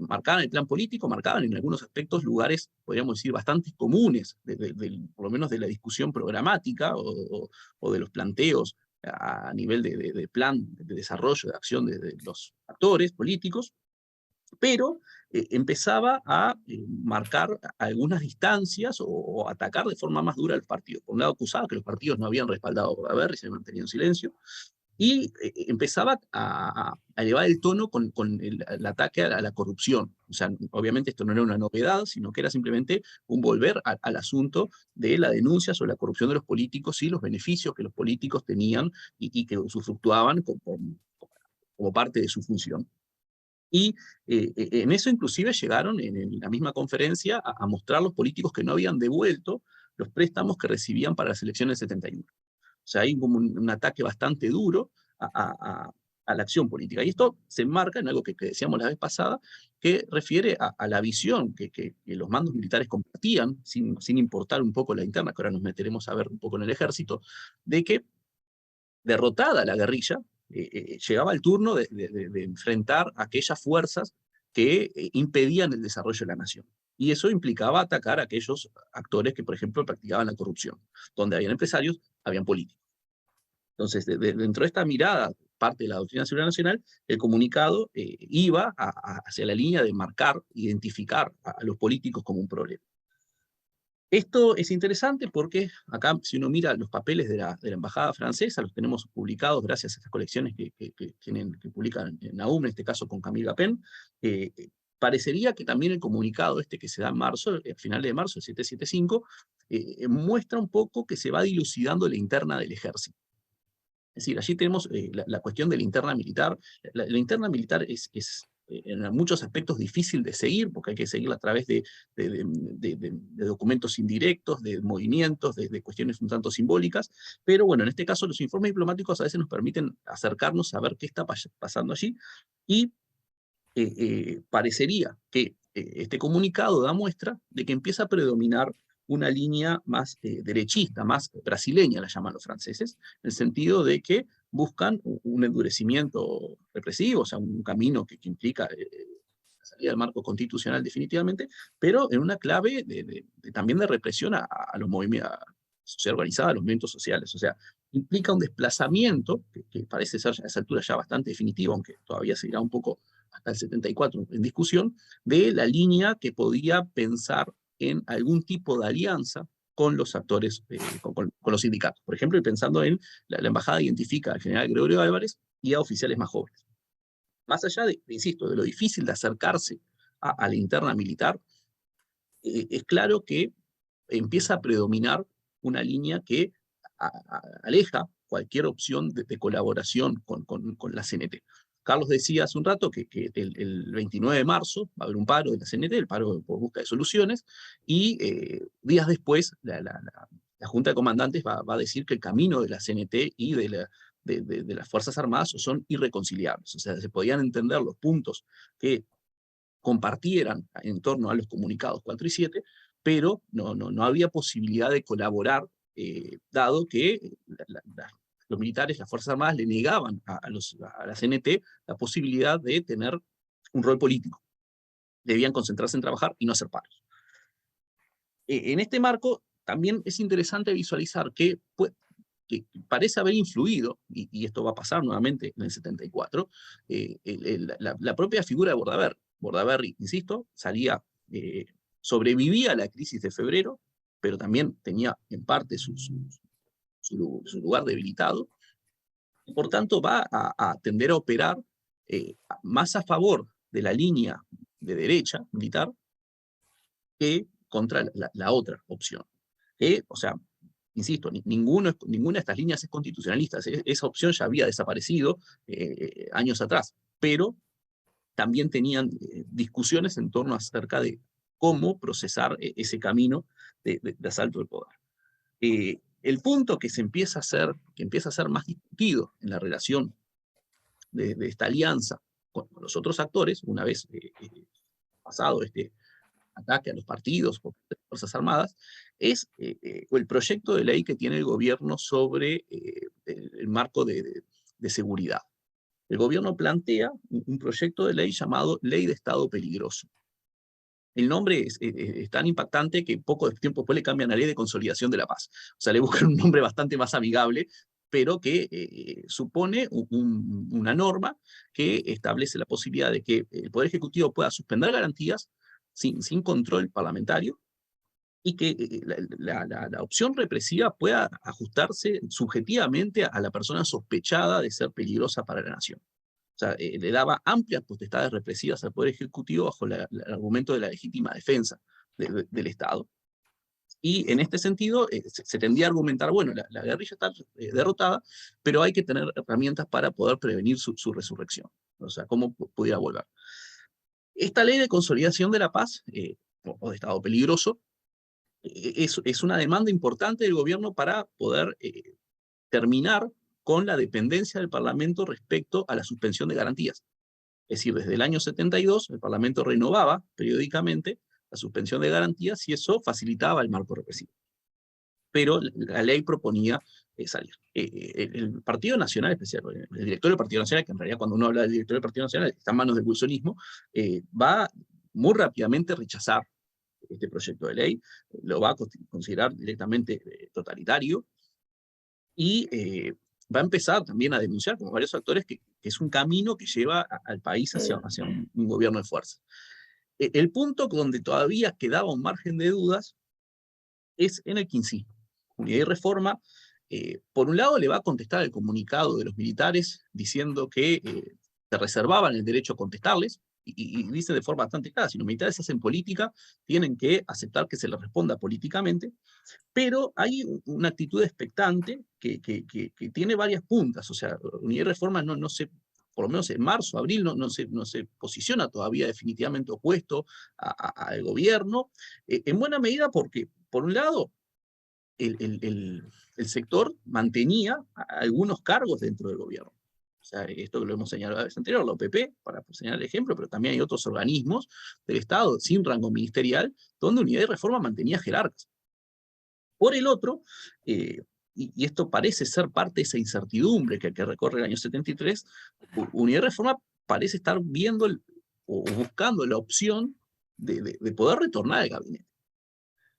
marcaban el plan político, marcaban en algunos aspectos lugares, podríamos decir, bastante comunes, por lo menos de la discusión programática o de los planteos a nivel de plan de desarrollo, de acción de los actores políticos, pero empezaba a marcar algunas distancias o atacar de forma más dura a los partidos. Por un lado, acusaba que los partidos no habían respaldado a Bordaberry, se habían mantenido en silencio, y empezaba a elevar el tono con el ataque a la corrupción. O sea, obviamente esto no era una novedad, sino que era simplemente un volver al asunto de la denuncia sobre la corrupción de los políticos y los beneficios que los políticos tenían y que usufructuaban como parte de su función. Y en eso inclusive llegaron en la misma conferencia a mostrar los políticos que no habían devuelto los préstamos que recibían para las elecciones del 71. O sea, hay como un ataque bastante duro a a la acción política. Y esto se enmarca en algo que decíamos la vez pasada, que refiere a la visión que los mandos militares compartían, sin importar un poco la interna, que ahora nos meteremos a ver un poco en el ejército, de que derrotada la guerrilla, llegaba el turno de enfrentar a aquellas fuerzas que impedían el desarrollo de la nación. Y eso implicaba atacar a aquellos actores que, por ejemplo, practicaban la corrupción. Donde habían empresarios, habían políticos. Entonces, dentro de esta mirada, parte de la doctrina de seguridad nacional, el comunicado iba hacia la línea de marcar, identificar a los políticos como un problema. Esto es interesante porque acá, si uno mira los papeles de la embajada francesa, los tenemos publicados gracias a estas colecciones que publican en Nahum, en este caso con Camille Gapin. Parecería que también el comunicado este que se da en marzo, al final de marzo, el 775, muestra un poco que se va dilucidando la interna del ejército. Es decir, allí tenemos la cuestión de la interna militar. La interna militar es en muchos aspectos difícil de seguir, porque hay que seguirla a través de documentos indirectos, de movimientos, de cuestiones un tanto simbólicas, pero bueno, en este caso los informes diplomáticos a veces nos permiten acercarnos a ver qué está pasando allí, y parecería que este comunicado da muestra de que empieza a predominar una línea más derechista, más brasileña, la llaman los franceses, en el sentido de que buscan un endurecimiento represivo, o sea, un camino que implica la salida del marco constitucional definitivamente, pero en una clave también de represión a los movimientos, a la sociedad organizada, a los movimientos sociales. O sea, implica un desplazamiento que parece ser a esa altura ya bastante definitivo, aunque todavía seguirá un poco hasta el 74 en discusión, de la línea que podía pensar en algún tipo de alianza con los actores, con los sindicatos. Por ejemplo, y pensando en la embajada identifica al general Gregorio Álvarez y a oficiales más jóvenes. Más allá insisto, de lo difícil de acercarse a la interna militar, es claro que empieza a predominar una línea que aleja cualquier opción de colaboración con la CNT. Carlos decía hace un rato que el 29 de marzo va a haber un paro de la CNT, el paro por busca de soluciones, y días después la Junta de Comandantes va a decir que el camino de la CNT y de las Fuerzas Armadas son irreconciliables. O sea, se podían entender los puntos que compartieran en torno a los comunicados 4 y 7, pero no había posibilidad de colaborar, dado que los militares, las Fuerzas Armadas, le negaban a la CNT la posibilidad de tener un rol político. Debían concentrarse en trabajar y no hacer paros. En este marco, también es interesante visualizar que parece haber influido, y esto va a pasar nuevamente en el 74, la propia figura de Bordaberry. Bordaberry, insisto, sobrevivía a la crisis de febrero, pero también tenía en parte su lugar debilitado, y por tanto va a tender a operar más a favor de la línea de derecha militar que contra la otra opción. O sea, insisto, ninguna de estas líneas es constitucionalista. Esa opción ya había desaparecido años atrás, pero también tenían discusiones en torno acerca de cómo procesar ese camino de asalto del poder. El punto que empieza a ser más discutido en la relación de esta alianza con los otros actores, una vez pasado este ataque a los partidos por las Fuerzas Armadas, es el proyecto de ley que tiene el gobierno sobre el marco de seguridad. El gobierno plantea un proyecto de ley llamado Ley de Estado Peligroso. El nombre es tan impactante que poco tiempo después le cambian a Ley de Consolidación de la Paz. O sea, le buscan un nombre bastante más amigable, pero que supone una norma que establece la posibilidad de que el Poder Ejecutivo pueda suspender garantías sin control parlamentario, y que la opción represiva pueda ajustarse subjetivamente a la persona sospechada de ser peligrosa para la nación. O sea, le daba amplias potestades represivas al Poder Ejecutivo bajo el argumento de la legítima defensa del Estado. Y en este sentido se tendía a argumentar, bueno, la guerrilla está derrotada, pero hay que tener herramientas para poder prevenir su resurrección. O sea, cómo pudiera volver. Esta ley de consolidación de la paz, o de estado peligroso, es una demanda importante del gobierno para poder terminar con la dependencia del Parlamento respecto a la suspensión de garantías. Es decir, desde el año 72 el Parlamento renovaba periódicamente la suspensión de garantías y eso facilitaba el marco represivo. Pero la ley proponía salir. El Partido Nacional, especialmente el directorio del Partido Nacional, que en realidad cuando uno habla del directorio del Partido Nacional está en manos del wilsonismo, va muy rápidamente a rechazar este proyecto de ley, lo va a considerar directamente totalitario, y va a empezar también a denunciar, como varios actores, que es un camino que lleva al país hacia un gobierno de fuerza. El punto donde todavía quedaba un margen de dudas es en el quincismo. Unidad y Reforma, por un lado, le va a contestar el comunicado de los militares diciendo que se reservaban el derecho a contestarles, y dice de forma bastante clara: si los militares hacen política, tienen que aceptar que se les responda políticamente, pero hay una actitud expectante que tiene varias puntas. O sea, Unidad y Reforma no se, por lo menos en marzo, abril, no se posiciona todavía definitivamente opuesto al gobierno, en buena medida porque, por un lado, el sector mantenía algunos cargos dentro del gobierno. O sea, esto lo hemos señalado la vez anterior, la OPP, para señalar el ejemplo, pero también hay otros organismos del Estado sin rango ministerial, donde Unidad y Reforma mantenía jerarcas. Por el otro, y esto parece ser parte de esa incertidumbre que recorre el año 73, Unidad y Reforma parece estar viendo o buscando la opción de poder retornar al gabinete.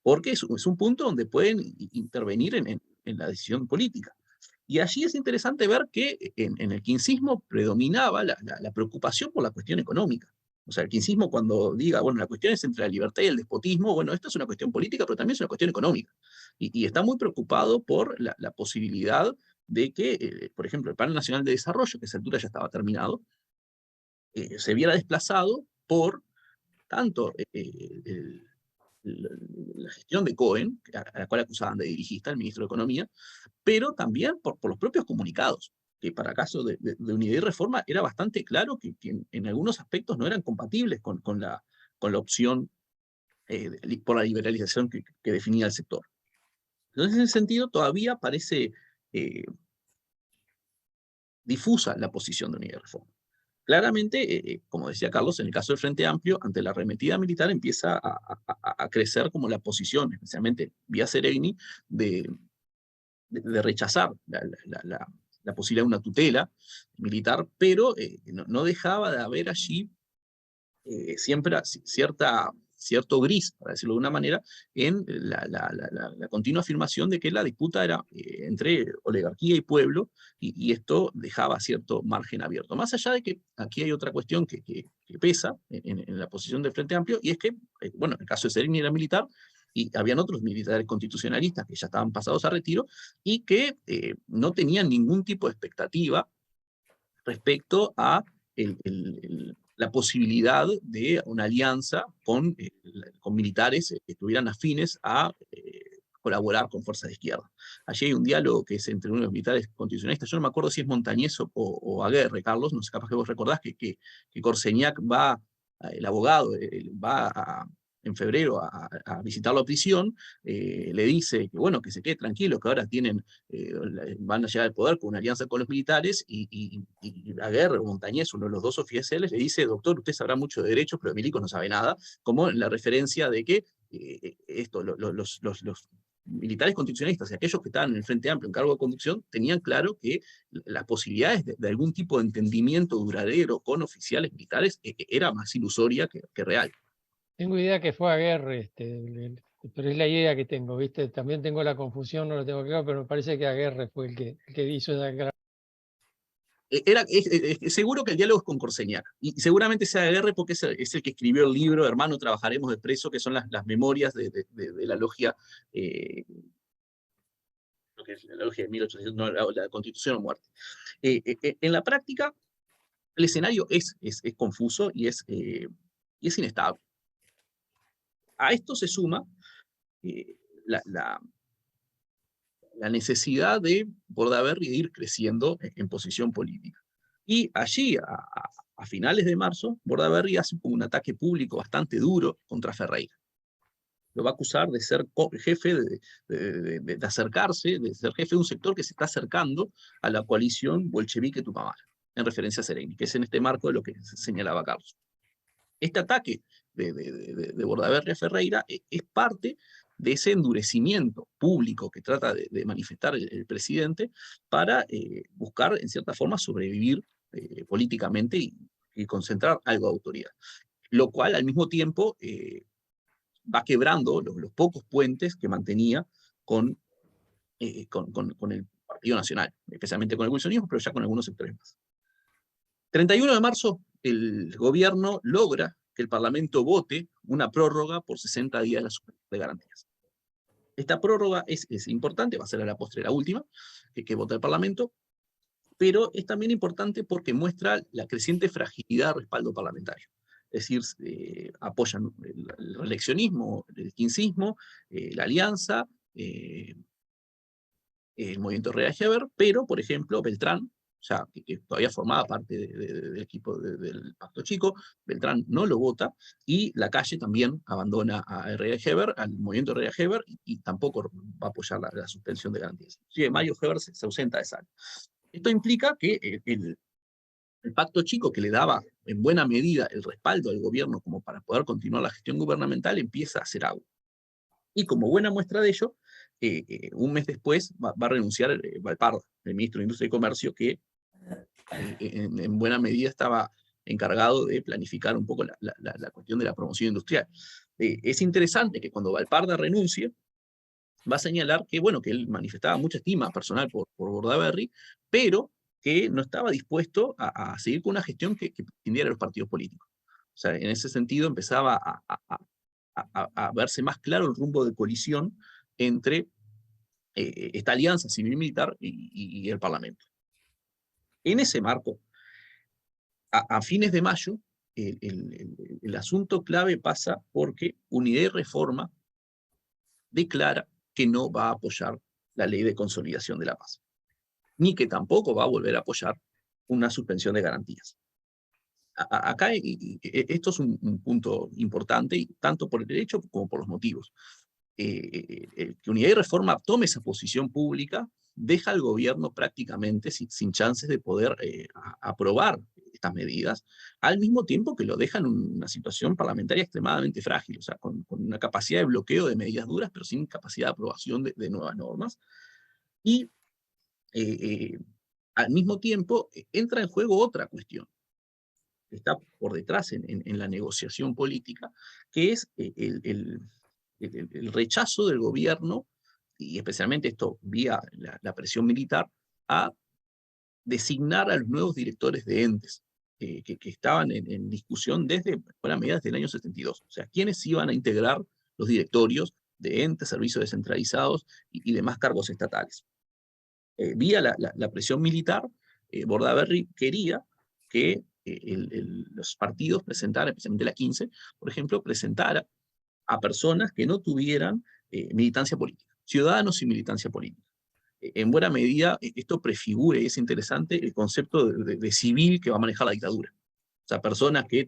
Porque es un punto donde pueden intervenir en la decisión política. Y allí es interesante ver que en el quincismo predominaba la preocupación por la cuestión económica. O sea, el quincismo, cuando diga, bueno, la cuestión es entre la libertad y el despotismo, bueno, esto es una cuestión política, pero también es una cuestión económica. Y está muy preocupado por la posibilidad de que, por ejemplo, el Plan Nacional de Desarrollo, que a esa altura ya estaba terminado, se viera desplazado por tanto la gestión de Cohen, a la cual acusaban de dirigista, el ministro de Economía, pero también por los propios comunicados, que para caso de Unidad y Reforma era bastante claro que en algunos aspectos no eran compatibles con la opción por la liberalización que definía el sector. Entonces, en ese sentido, todavía parece difusa la posición de Unidad y Reforma. Claramente, como decía Carlos, en el caso del Frente Amplio, ante la arremetida militar empieza a crecer como la posición, especialmente vía Seregni, de rechazar la posibilidad de una tutela militar, pero no dejaba de haber allí siempre cierto gris, para decirlo de una manera, en la continua afirmación de que la disputa era entre oligarquía y pueblo, y esto dejaba cierto margen abierto. Más allá de que aquí hay otra cuestión que pesa en la posición del Frente Amplio, y es que, bueno, en el caso de Seregni era militar, y habían otros militares constitucionalistas que ya estaban pasados a retiro, y que no tenían ningún tipo de expectativa respecto a la posibilidad de una alianza con militares que estuvieran afines a colaborar con fuerzas de izquierda. Allí hay un diálogo que es entre unos militares constitucionalistas, yo no me acuerdo si es Montañés o Aguerre, Carlos, no sé, capaz que vos recordás que Corseñac va, el abogado, va en febrero a visitar la prisión, le dice que bueno, que se quede tranquilo, que ahora van a llegar al poder con una alianza con los militares, y Aguerre o Montañés, uno de los dos oficiales, le dice: doctor, usted sabrá mucho de derechos, pero de milicos no sabe nada, como en la referencia de que los militares constitucionalistas y aquellos que estaban en el Frente Amplio en cargo de conducción tenían claro que las posibilidades de algún tipo de entendimiento duradero con oficiales militares era más ilusoria que real. Tengo idea que fue Aguerre, pero es la idea que tengo, ¿viste? También tengo la confusión, no lo tengo claro, pero me parece que Aguerre fue el que hizo esa gran... Seguro que el diálogo es con Corseñac, y seguramente sea Aguerre porque es el que escribió el libro Hermano, trabajaremos de preso, que son las memorias de la logia, lo que es la logia de 1800, no, la Constitución o Muerte. En la práctica, el escenario es confuso y es inestable. A esto se suma la necesidad de Bordaberry de ir creciendo en posición política. Y allí, a finales de marzo, Bordaberry hace un ataque público bastante duro contra Ferreira. lo va a acusar de ser jefe, de acercarse, de ser jefe de un sector que se está acercando a la coalición bolchevique Tupamara, en referencia a Sereni, que es en este marco de lo que señalaba Carlos. Este ataque de Bordaberry a Ferreira es parte de ese endurecimiento público que trata de manifestar el presidente para buscar, en cierta forma, sobrevivir políticamente y concentrar algo de autoridad. Lo cual, al mismo tiempo, va quebrando los pocos puentes que mantenía con el Partido Nacional, especialmente con el bolsonismo, pero ya con algunos sectores más. 31 de marzo, el gobierno logra que el Parlamento vote una prórroga por 60 días de la suspensión de garantías. Esta prórroga es importante, va a ser a la postre la última que vota el Parlamento, pero es también importante porque muestra la creciente fragilidad del respaldo parlamentario. Es decir, apoyan el reeleccionismo, el quincismo, la alianza, el movimiento Herrera-Heber, pero, por ejemplo, Beltrán, o sea, que todavía formaba parte del equipo del Pacto Chico, Beltrán no lo vota, y Lacalle también abandona a Herrera-Heber, al movimiento Herrera-Heber, y tampoco va a apoyar la suspensión de garantías. Sí, en mayo Heber se ausenta de esa. Esto implica que el Pacto Chico, que le daba en buena medida el respaldo al gobierno como para poder continuar la gestión gubernamental, empieza a hacer agua. Y como buena muestra de ello, un mes después va a renunciar Valparda, el ministro de Industria y Comercio, que en buena medida estaba encargado de planificar un poco la cuestión de la promoción industrial. Es interesante que cuando Valparda renuncie, va a señalar que, bueno, que él manifestaba mucha estima personal por Bordaberry, pero que no estaba dispuesto a seguir con una gestión que tendiera a los partidos políticos. O sea, en ese sentido empezaba a verse más claro el rumbo de colisión entre esta alianza civil-militar y el Parlamento. En ese marco, a fines de mayo, el asunto clave pasa porque Unidad y Reforma declara que no va a apoyar la ley de consolidación de la paz, ni que tampoco va a volver a apoyar una suspensión de garantías. Acá esto es un punto importante, tanto por el derecho como por los motivos. Que Unidad y Reforma tome esa posición pública deja al gobierno prácticamente sin chances de poder aprobar estas medidas, al mismo tiempo que lo deja en una situación parlamentaria extremadamente frágil, o sea, con una capacidad de bloqueo de medidas duras, pero sin capacidad de aprobación de nuevas normas. Y al mismo tiempo entra en juego otra cuestión que está por detrás en la negociación política, que es el rechazo del gobierno, y especialmente esto vía la presión militar, a designar a los nuevos directores de entes que estaban en discusión desde buena medida desde el año 72. O sea, quiénes iban a integrar los directorios de entes, servicios descentralizados y demás cargos estatales. Vía la presión militar, Bordaberry quería que los partidos presentaran, especialmente la 15, por ejemplo, presentara a personas que no tuvieran militancia política, ciudadanos sin militancia política. En buena medida, esto prefigure, es interesante, el concepto de civil que va a manejar la dictadura. O sea, personas que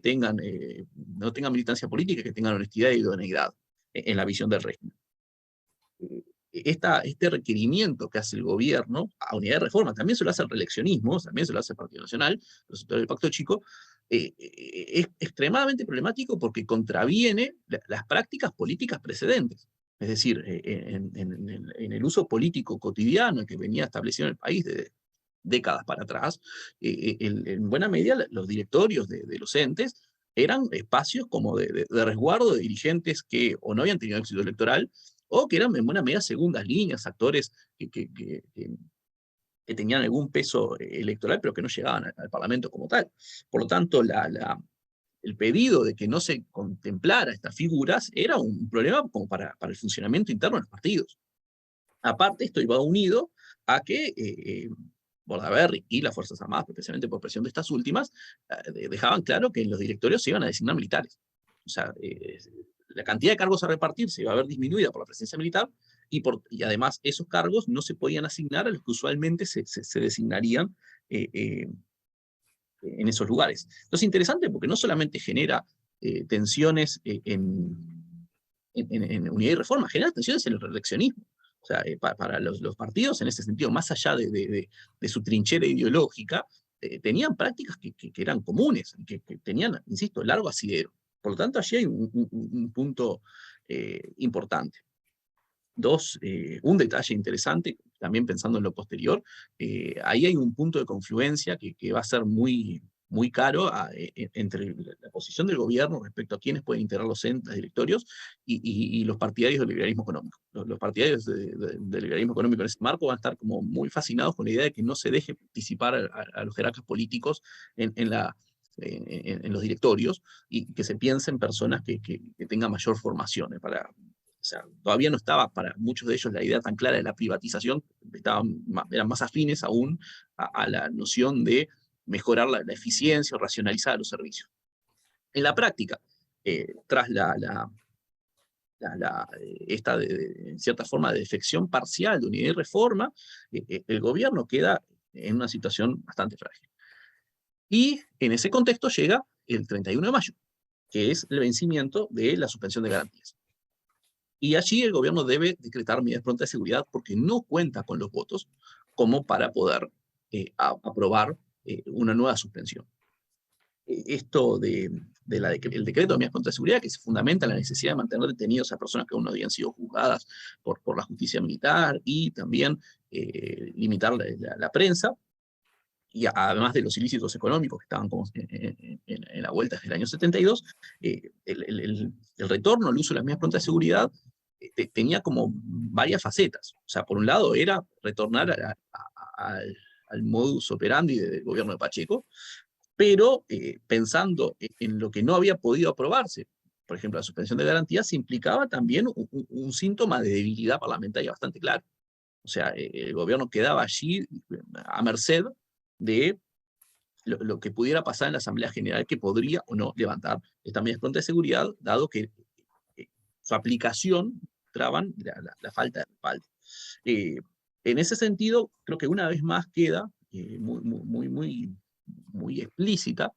no tengan militancia política, que tengan honestidad y idoneidad en la visión del régimen. Este requerimiento que hace el gobierno a Unidad de Reforma, también se lo hace el reeleccionismo, también se lo hace el Partido Nacional, los sectores del Pacto Chico, es extremadamente problemático porque contraviene las prácticas políticas precedentes. Es decir, en el uso político cotidiano que venía establecido en el país desde décadas para atrás, en buena medida los directorios de los entes eran espacios como de resguardo de dirigentes que o no habían tenido éxito electoral, o que eran en buena medida segundas líneas, actores que tenían algún peso electoral, pero que no llegaban al Parlamento como tal. Por lo tanto, el pedido de que no se contemplara estas figuras era un problema como para el funcionamiento interno de los partidos. Aparte, esto iba unido a que Bordaberry y las Fuerzas Armadas, especialmente por presión de estas últimas, dejaban claro que en los directorios se iban a designar militares. O sea, la cantidad de cargos a repartir se iba a ver disminuida por la presencia militar, y además esos cargos no se podían asignar a los que usualmente se designarían en esos lugares. Entonces es interesante porque no solamente genera tensiones en Unidad y Reforma, genera tensiones en el reeleccionismo. O sea, para los partidos, en ese sentido, más allá de su trinchera ideológica, tenían prácticas que eran comunes, que tenían, insisto, largo asidero. Por lo tanto, allí hay un punto importante. Un detalle interesante, también pensando en lo posterior, ahí hay un punto de confluencia que va a ser muy caro entre la posición del gobierno respecto a quiénes pueden integrar los directorios y los partidarios del liberalismo económico. Los partidarios del liberalismo económico en ese marco van a estar como muy fascinados con la idea de que no se deje participar a los jerarcas políticos en los directorios y que se piensen personas que tengan mayor formación o sea, todavía no estaba para muchos de ellos la idea tan clara de la privatización, eran más afines aún a la noción de mejorar la eficiencia o racionalizar los servicios. En la práctica, tras en cierta forma, de defección parcial de Unidad y Reforma, el gobierno queda en una situación bastante frágil. Y en ese contexto llega el 31 de mayo, que es el vencimiento de la suspensión de garantías. Y allí el gobierno debe decretar medidas prontas de seguridad porque no cuenta con los votos como para poder aprobar una nueva suspensión. Esto el decreto de medidas prontas de seguridad, que se fundamenta en la necesidad de mantener detenidos a personas que aún no habían sido juzgadas por la justicia militar y también limitar la prensa, y además de los ilícitos económicos que estaban como en la vuelta desde el año 72, el retorno al uso de las medidas prontas de seguridad tenía como varias facetas. O sea, por un lado era retornar al modus operandi del gobierno de Pacheco, pero pensando en lo que no había podido aprobarse, por ejemplo, la suspensión de garantías, implicaba también un síntoma de debilidad parlamentaria bastante claro. O sea, el gobierno quedaba allí a merced de lo que pudiera pasar en la Asamblea General, que podría o no levantar estas medidas prontas de seguridad, dado que su aplicación traban la falta de respaldo. En ese sentido, creo que una vez más queda muy explícita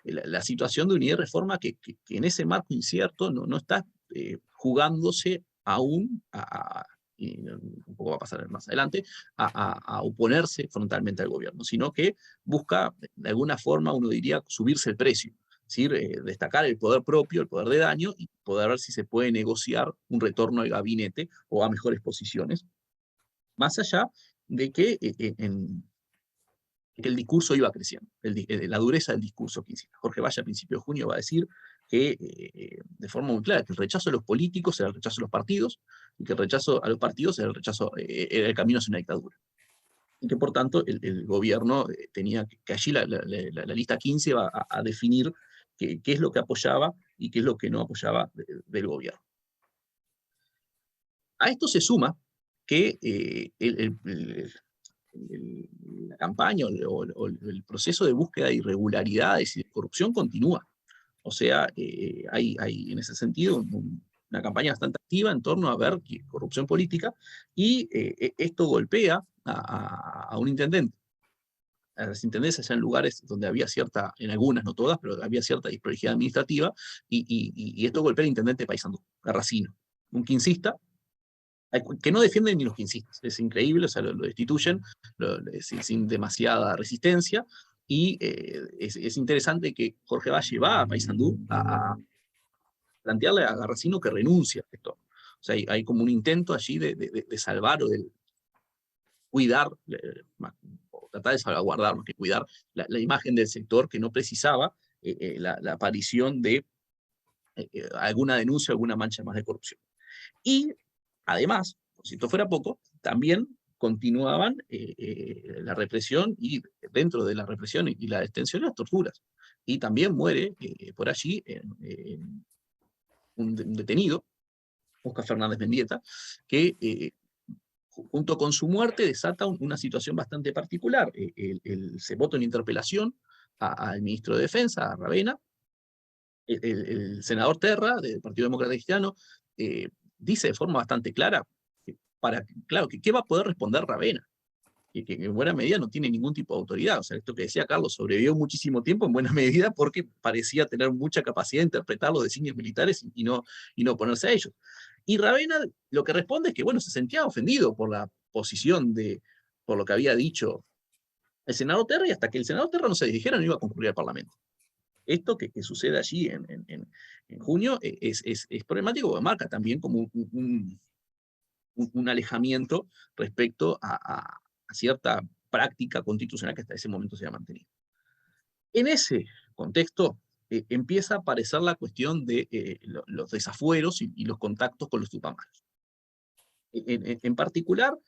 la situación de Unidad y Reforma que en ese marco incierto no está jugándose aún y un poco va a pasar más adelante, a oponerse frontalmente al gobierno, sino que busca, de alguna forma, uno diría, subirse el precio. Es decir, destacar el poder propio, el poder de daño, y poder ver si se puede negociar un retorno al gabinete o a mejores posiciones, más allá de que, que el discurso iba creciendo, la dureza del discurso que insiste. Jorge Valle a principios de junio va a decir que, de forma muy clara, que el rechazo a los políticos era el rechazo a los partidos, y que el rechazo a los partidos era el camino hacia una dictadura. Y que por tanto el gobierno tenía que allí la lista 15 va a definir qué es lo que apoyaba y qué es lo que no apoyaba del gobierno. A esto se suma que la campaña o el proceso de búsqueda de irregularidades y de corrupción continúa. O sea, hay en ese sentido una campaña bastante activa en torno a ver corrupción política, y esto golpea a un intendente. A las intendencias en lugares donde había cierta, en algunas, no todas, pero había cierta disprolijidad administrativa, y esto golpea al intendente de Paysandú, Garracino, un quincista, que no defienden ni los quinsistas. Es increíble, o sea, lo destituyen sin demasiada resistencia, y es interesante que Jorge Valle va a Paysandú a plantearle a Garracino que renuncie a esto. O sea, hay como un intento allí de salvar o de cuidar, o tratar de salvaguardar, más que cuidar, la imagen del sector que no precisaba la aparición de alguna denuncia, alguna mancha más de corrupción. Y además, por si esto fuera poco, también continuaban la represión, y dentro de la represión y la detención, las torturas. Y también muere por allí un detenido, Óscar Fernández Mendieta, que junto con su muerte desata una situación bastante particular. Se vota una interpelación al ministro de Defensa, a Ravena. El senador Terra, del Partido Demócrata Cristiano, dice de forma bastante clara, claro, ¿qué va a poder responder Ravena? que en buena medida no tiene ningún tipo de autoridad. O sea, esto que decía Carlos, sobrevivió muchísimo tiempo en buena medida porque parecía tener mucha capacidad de interpretar los designios militares y no oponerse a ellos. Y Ravenna lo que responde es que, bueno, se sentía ofendido por la posición por lo que había dicho el senador Terra, y hasta que el senador Terra no se dirigiera no iba a concurrir al Parlamento. Esto que sucede allí en junio es problemático, porque marca también como un alejamiento respecto a cierta práctica constitucional que hasta ese momento se había mantenido. En ese contexto empieza a aparecer la cuestión de los desafueros y los contactos con los tupamaros. En particular,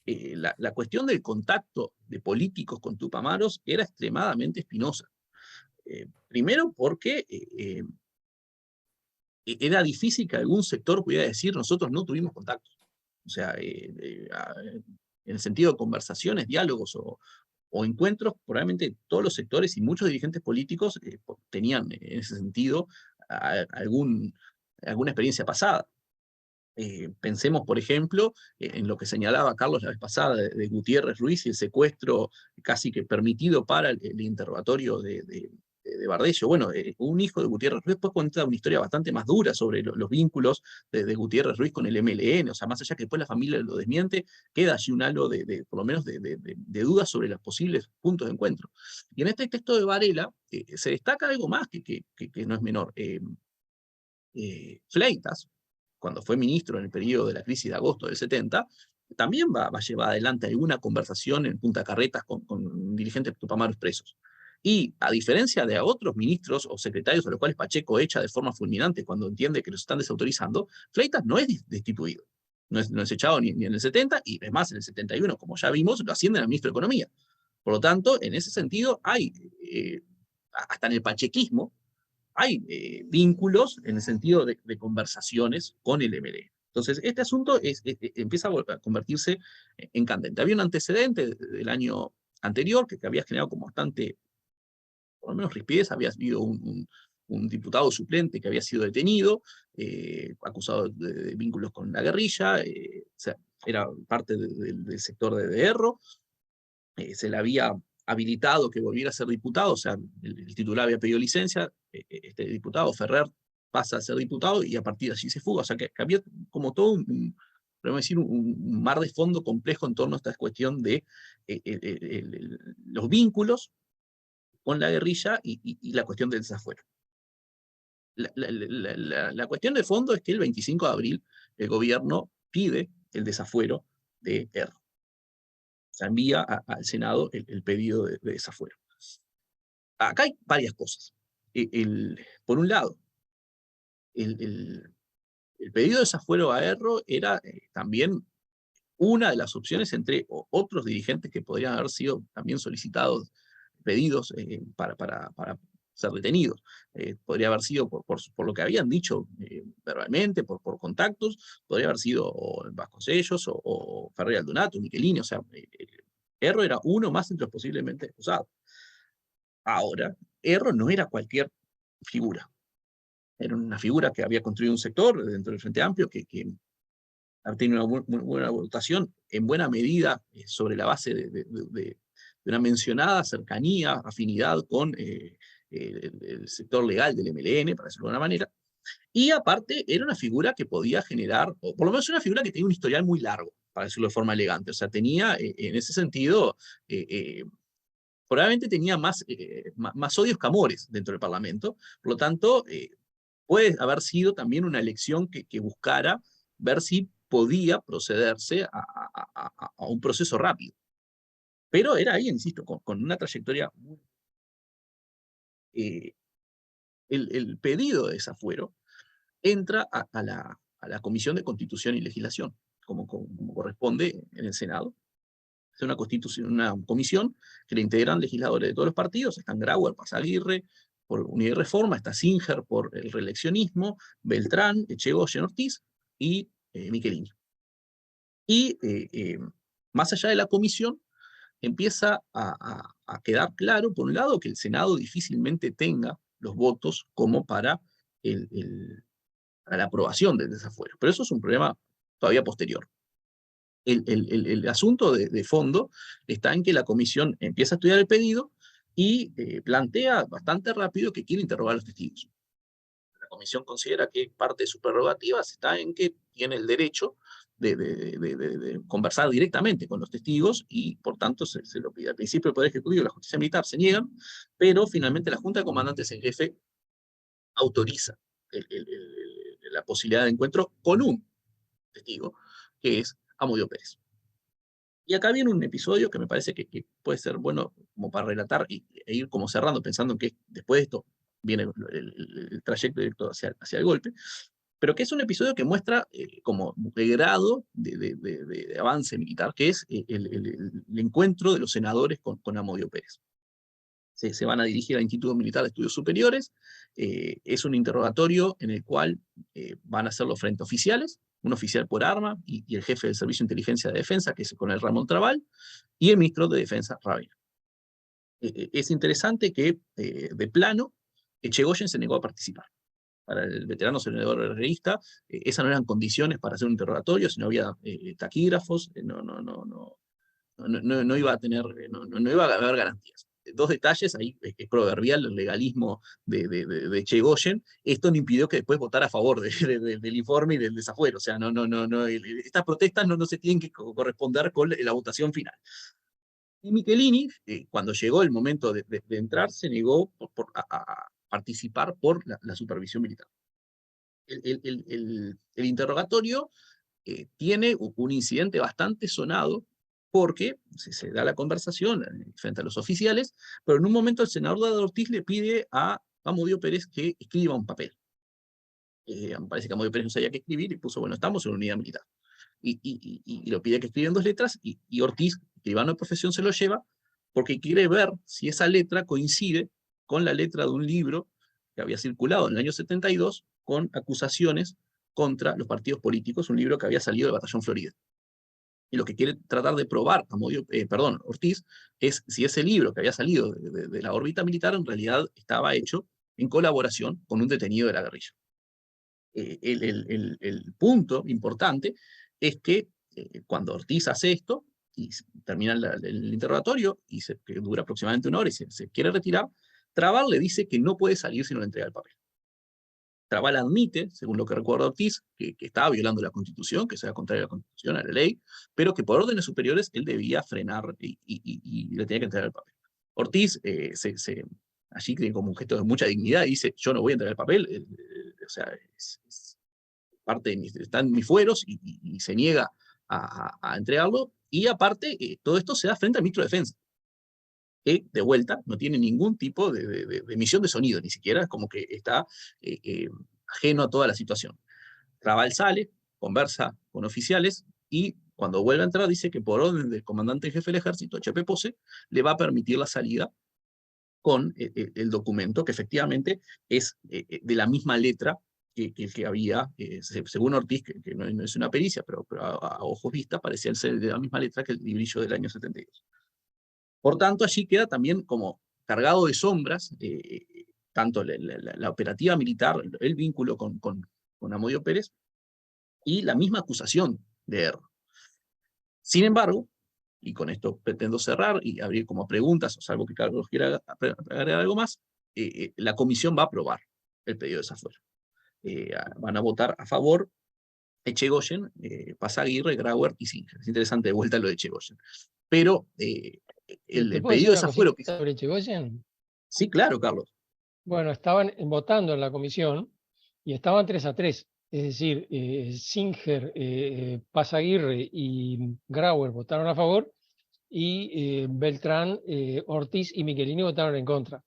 la cuestión del contacto de políticos con tupamaros era extremadamente espinosa. Primero porque era difícil que algún sector pudiera decir nosotros no tuvimos contacto. O sea, en el sentido de conversaciones, diálogos o encuentros, probablemente todos los sectores y muchos dirigentes políticos tenían en ese sentido alguna experiencia pasada. Pensemos, por ejemplo, en lo que señalaba Carlos la vez pasada de Gutiérrez Ruiz y el secuestro casi que permitido para el interrogatorio de Bardello. Bueno, un hijo de Gutiérrez Ruiz después cuenta una historia bastante más dura sobre los vínculos de Gutiérrez Ruiz con el MLN, o sea, más allá que después la familia lo desmiente, queda allí un halo por lo menos de dudas sobre los posibles puntos de encuentro. Y en este texto de Varela se destaca algo más que no es menor. Fleitas, cuando fue ministro en el periodo de la crisis de agosto del 70, también va a llevar adelante alguna conversación en Punta Carretas con dirigentes tupamaros presos. Y a diferencia de a otros ministros o secretarios a los cuales Pacheco echa de forma fulminante cuando entiende que los están desautorizando, Fleitas no es destituido. No es echado ni en el 70, y además en el 71, como ya vimos, lo ascienden a ministro de Economía. Por lo tanto, en ese sentido, hay, hasta en el pachequismo, hay vínculos en el sentido de conversaciones con el MLN. Entonces, este asunto empieza a convertirse en candente. Había un antecedente del año anterior que había generado como bastante, por lo menos rispidez. Había habido un diputado suplente que había sido detenido, acusado de vínculos con la guerrilla, o sea, era parte del sector de Erro. Se le había habilitado que volviera a ser diputado, o sea, el titular había pedido licencia, este diputado, Ferrer, pasa a ser diputado y a partir de allí se fuga. O sea, que había como todo podemos decir, un mar de fondo complejo en torno a esta cuestión de los vínculos con la guerrilla y la cuestión del desafuero. La cuestión de fondo es que el 25 de abril el gobierno pide el desafuero de Erro. O sea, envía al Senado el pedido de desafuero. Acá hay varias cosas. Por un lado, el pedido de desafuero a Erro era también una de las opciones entre otros dirigentes que podrían haber sido también solicitados, pedidos para ser detenidos. Podría haber sido por lo que habían dicho verbalmente, por contactos, podría haber sido Vasconcellos o Ferrer Aldonato, Michelini, o sea, Erro era uno más entre los posiblemente acusados. Ahora, Erro no era cualquier figura. Era una figura que había construido un sector dentro del Frente Amplio que tiene una muy buena votación, en buena medida sobre la base de una mencionada cercanía, afinidad con el sector legal del MLN, para decirlo de alguna manera, y aparte era una figura que podía generar, o por lo menos una figura que tenía un historial muy largo, para decirlo de forma elegante. O sea, tenía en ese sentido, probablemente tenía más odios que amores dentro del Parlamento. Por lo tanto, puede haber sido también una elección que buscara ver si podía procederse a un proceso rápido. Pero era ahí, insisto, con una trayectoria muy... el pedido de desafuero entra a la Comisión de Constitución y Legislación, como corresponde en el Senado. Es una comisión que le integran legisladores de todos los partidos. Están Grauer, Pasaguirre, por Unidad y Reforma, está Singer por el reeleccionismo, Beltrán, Echegoyen, Ortiz y Michelini. Y más allá de la comisión, empieza a quedar claro, por un lado, que el Senado difícilmente tenga los votos como para la aprobación del desafuero. Pero eso es un problema todavía posterior. El asunto de fondo está en que la comisión empieza a estudiar el pedido y plantea bastante rápido que quiere interrogar a los testigos. La comisión considera que parte de sus prerrogativas está en que tiene el derecho de conversar directamente con los testigos y por tanto se lo pide. Al principio el Poder Ejecutivo y la Justicia Militar se niegan, pero finalmente la Junta de Comandantes en Jefe autoriza la posibilidad de encuentro con un testigo, que es Amodio Pérez. Y acá viene un episodio que me parece que puede ser bueno como para relatar e ir como cerrando, pensando en que después de esto viene el trayecto directo hacia el golpe, pero que es un episodio que muestra como el grado de avance militar, que es el encuentro de los senadores con Amodio Pérez. Se van a dirigir al Instituto Militar de Estudios Superiores, es un interrogatorio en el cual van a hacerlo frente a oficiales, un oficial por arma y el jefe del Servicio de Inteligencia de Defensa, que es el coronel Ramón Trabal, y el ministro de Defensa, Ravena. Es interesante que, de plano, Echegoyen se negó a participar. Para el veterano senador herrerista, esas no eran condiciones para hacer un interrogatorio, si no había taquígrafos, no iba a tener, no iba a haber garantías. Dos detalles, ahí es proverbial el legalismo de Echegoyen, esto no impidió que después votara a favor del informe y del desafuero, o sea, estas protestas no se tienen que corresponder con la votación final. Y Michelini, cuando llegó el momento de entrar, se negó a participar por la supervisión militar. El interrogatorio tiene un incidente bastante sonado, porque se da la conversación frente a los oficiales, pero en un momento el senador Dado Ortiz le pide a Amodio Pérez que escriba un papel. Me parece que Amodio Pérez no sabía qué escribir y puso, bueno, estamos en una unidad militar. Y lo pide que escriba en 2 letras, y Ortiz, escribano de profesión, se lo lleva porque quiere ver si esa letra coincide con la letra de un libro que había circulado en el año 72 con acusaciones contra los partidos políticos, un libro que había salido del Batallón Florida. Y lo que quiere tratar de probar Ortiz es si ese libro que había salido de la órbita militar en realidad estaba hecho en colaboración con un detenido de la guerrilla. El punto importante es que cuando Ortiz hace esto, y termina el interrogatorio, que dura aproximadamente 1 hora y se quiere retirar, Trabal le dice que no puede salir si no le entrega el papel. Trabal admite, según lo que recuerda Ortiz, que estaba violando la Constitución, que sea contrario a la Constitución, a la ley, pero que por órdenes superiores él debía frenar y le tenía que entregar el papel. Ortiz allí tiene como un gesto de mucha dignidad y dice, yo no voy a entregar el papel, o sea, es parte de está en mis fueros y se niega a entregarlo, y aparte todo esto se da frente al ministro de Defensa, que de vuelta no tiene ningún tipo de emisión de sonido, ni siquiera, es como que está ajeno a toda la situación. Trabal sale, conversa con oficiales, y cuando vuelve a entrar dice que por orden del comandante en jefe del ejército, Chepe Pose, le va a permitir la salida con el documento, que efectivamente es de la misma letra que había, según Ortiz, que no es una pericia, pero a ojos vistas parecía ser de la misma letra que el librillo del año 72. Por tanto, allí queda también como cargado de sombras, tanto la operativa militar, el vínculo con Amodio Pérez, y la misma acusación de error. Sin embargo, y con esto pretendo cerrar y abrir como preguntas, salvo que Carlos quiera agregar algo más, la comisión va a aprobar el pedido de desafuero. Van a votar a favor Echegoyen, Pasaguirre, Grauer y Singer. Es interesante de vuelta lo de Echegoyen. Pero el pedido de desafuero que... sobre Echegoyen? Sí, claro, Carlos. Bueno, estaban votando en la comisión y estaban 3-3. Es decir, Singer, Pasaguirre y Grauer votaron a favor, y Beltrán, Ortiz y Michelini votaron en contra.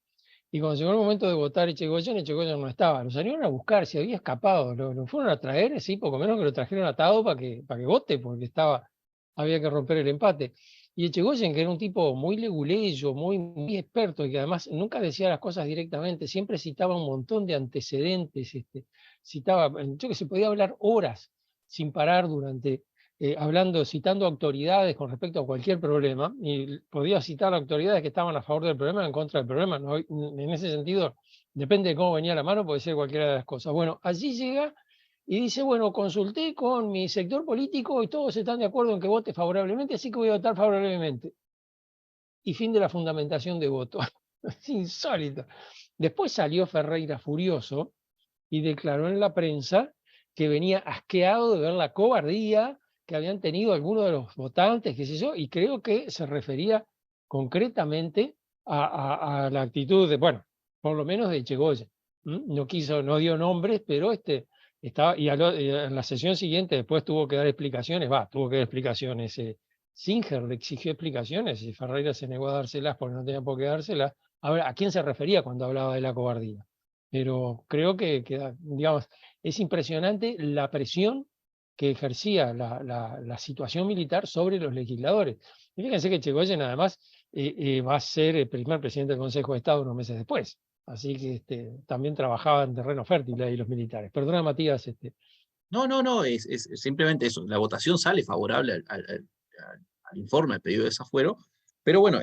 Y cuando llegó el momento de votar Echegoyen no estaba. Lo salieron a buscar, se había escapado. Lo fueron a traer, sí, poco menos que lo trajeron atado para que vote, porque había que romper el empate. Y Echegoyen, que era un tipo muy leguleyo, muy experto, y que además nunca decía las cosas directamente, siempre citaba un montón de antecedentes, citaba, yo que se podía hablar horas sin parar citando autoridades con respecto a cualquier problema, y podía citar autoridades que estaban a favor del problema o en contra del problema. No, en ese sentido, depende de cómo venía la mano, puede ser cualquiera de las cosas. Bueno, allí llega y dice, bueno, consulté con mi sector político y todos están de acuerdo en que vote favorablemente, así que voy a votar favorablemente. Y fin de la fundamentación de voto. Es insólito. Después salió Ferreira furioso y declaró en la prensa que venía asqueado de ver la cobardía que habían tenido algunos de los votantes, qué sé yo, y creo que se refería concretamente a la actitud de, bueno, por lo menos de Echegóyez. No dio nombres, pero estaba, y en la sesión siguiente después tuvo que dar explicaciones, Singer le exigió explicaciones y Ferreira se negó a dárselas porque no tenía por qué dárselas. A ver, ¿a quién se refería cuando hablaba de la cobardía? Pero creo que digamos, es impresionante la presión que ejercía la situación militar sobre los legisladores. Y fíjense que Echegóyez además va a ser el primer presidente del Consejo de Estado unos meses después. Así que también trabajaba en terreno fértil ahí los militares. Perdona, Matías. No, es simplemente eso. La votación sale favorable al informe, al pedido de desafuero, pero bueno,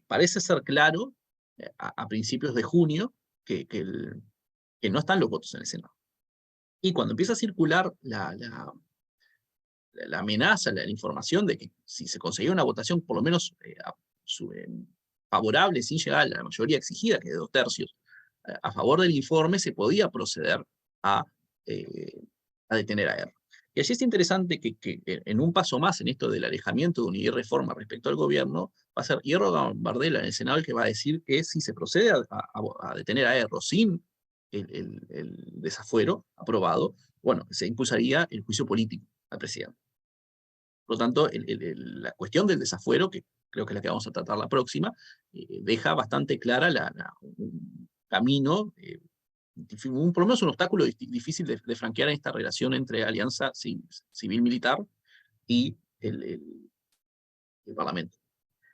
parece ser claro a principios de junio que no están los votos en el Senado. Y cuando empieza a circular la amenaza, la información de que si se conseguía una votación por lo menos favorable, sin llegar a la mayoría exigida, que es de 2/3, a favor del informe, se podía proceder a detener a Erro. Y allí es interesante que en un paso más en esto del alejamiento de Unidad y Reforma respecto al gobierno, va a ser Hierro Gambardella en el Senado el que va a decir que si se procede a detener a Erro sin el desafuero aprobado, bueno, se impulsaría el juicio político al presidente. Por lo tanto, la cuestión del desafuero, que creo que es la que vamos a tratar la próxima, deja bastante clara un camino, por lo menos un obstáculo difícil de franquear en esta relación entre alianza civil-militar y el Parlamento.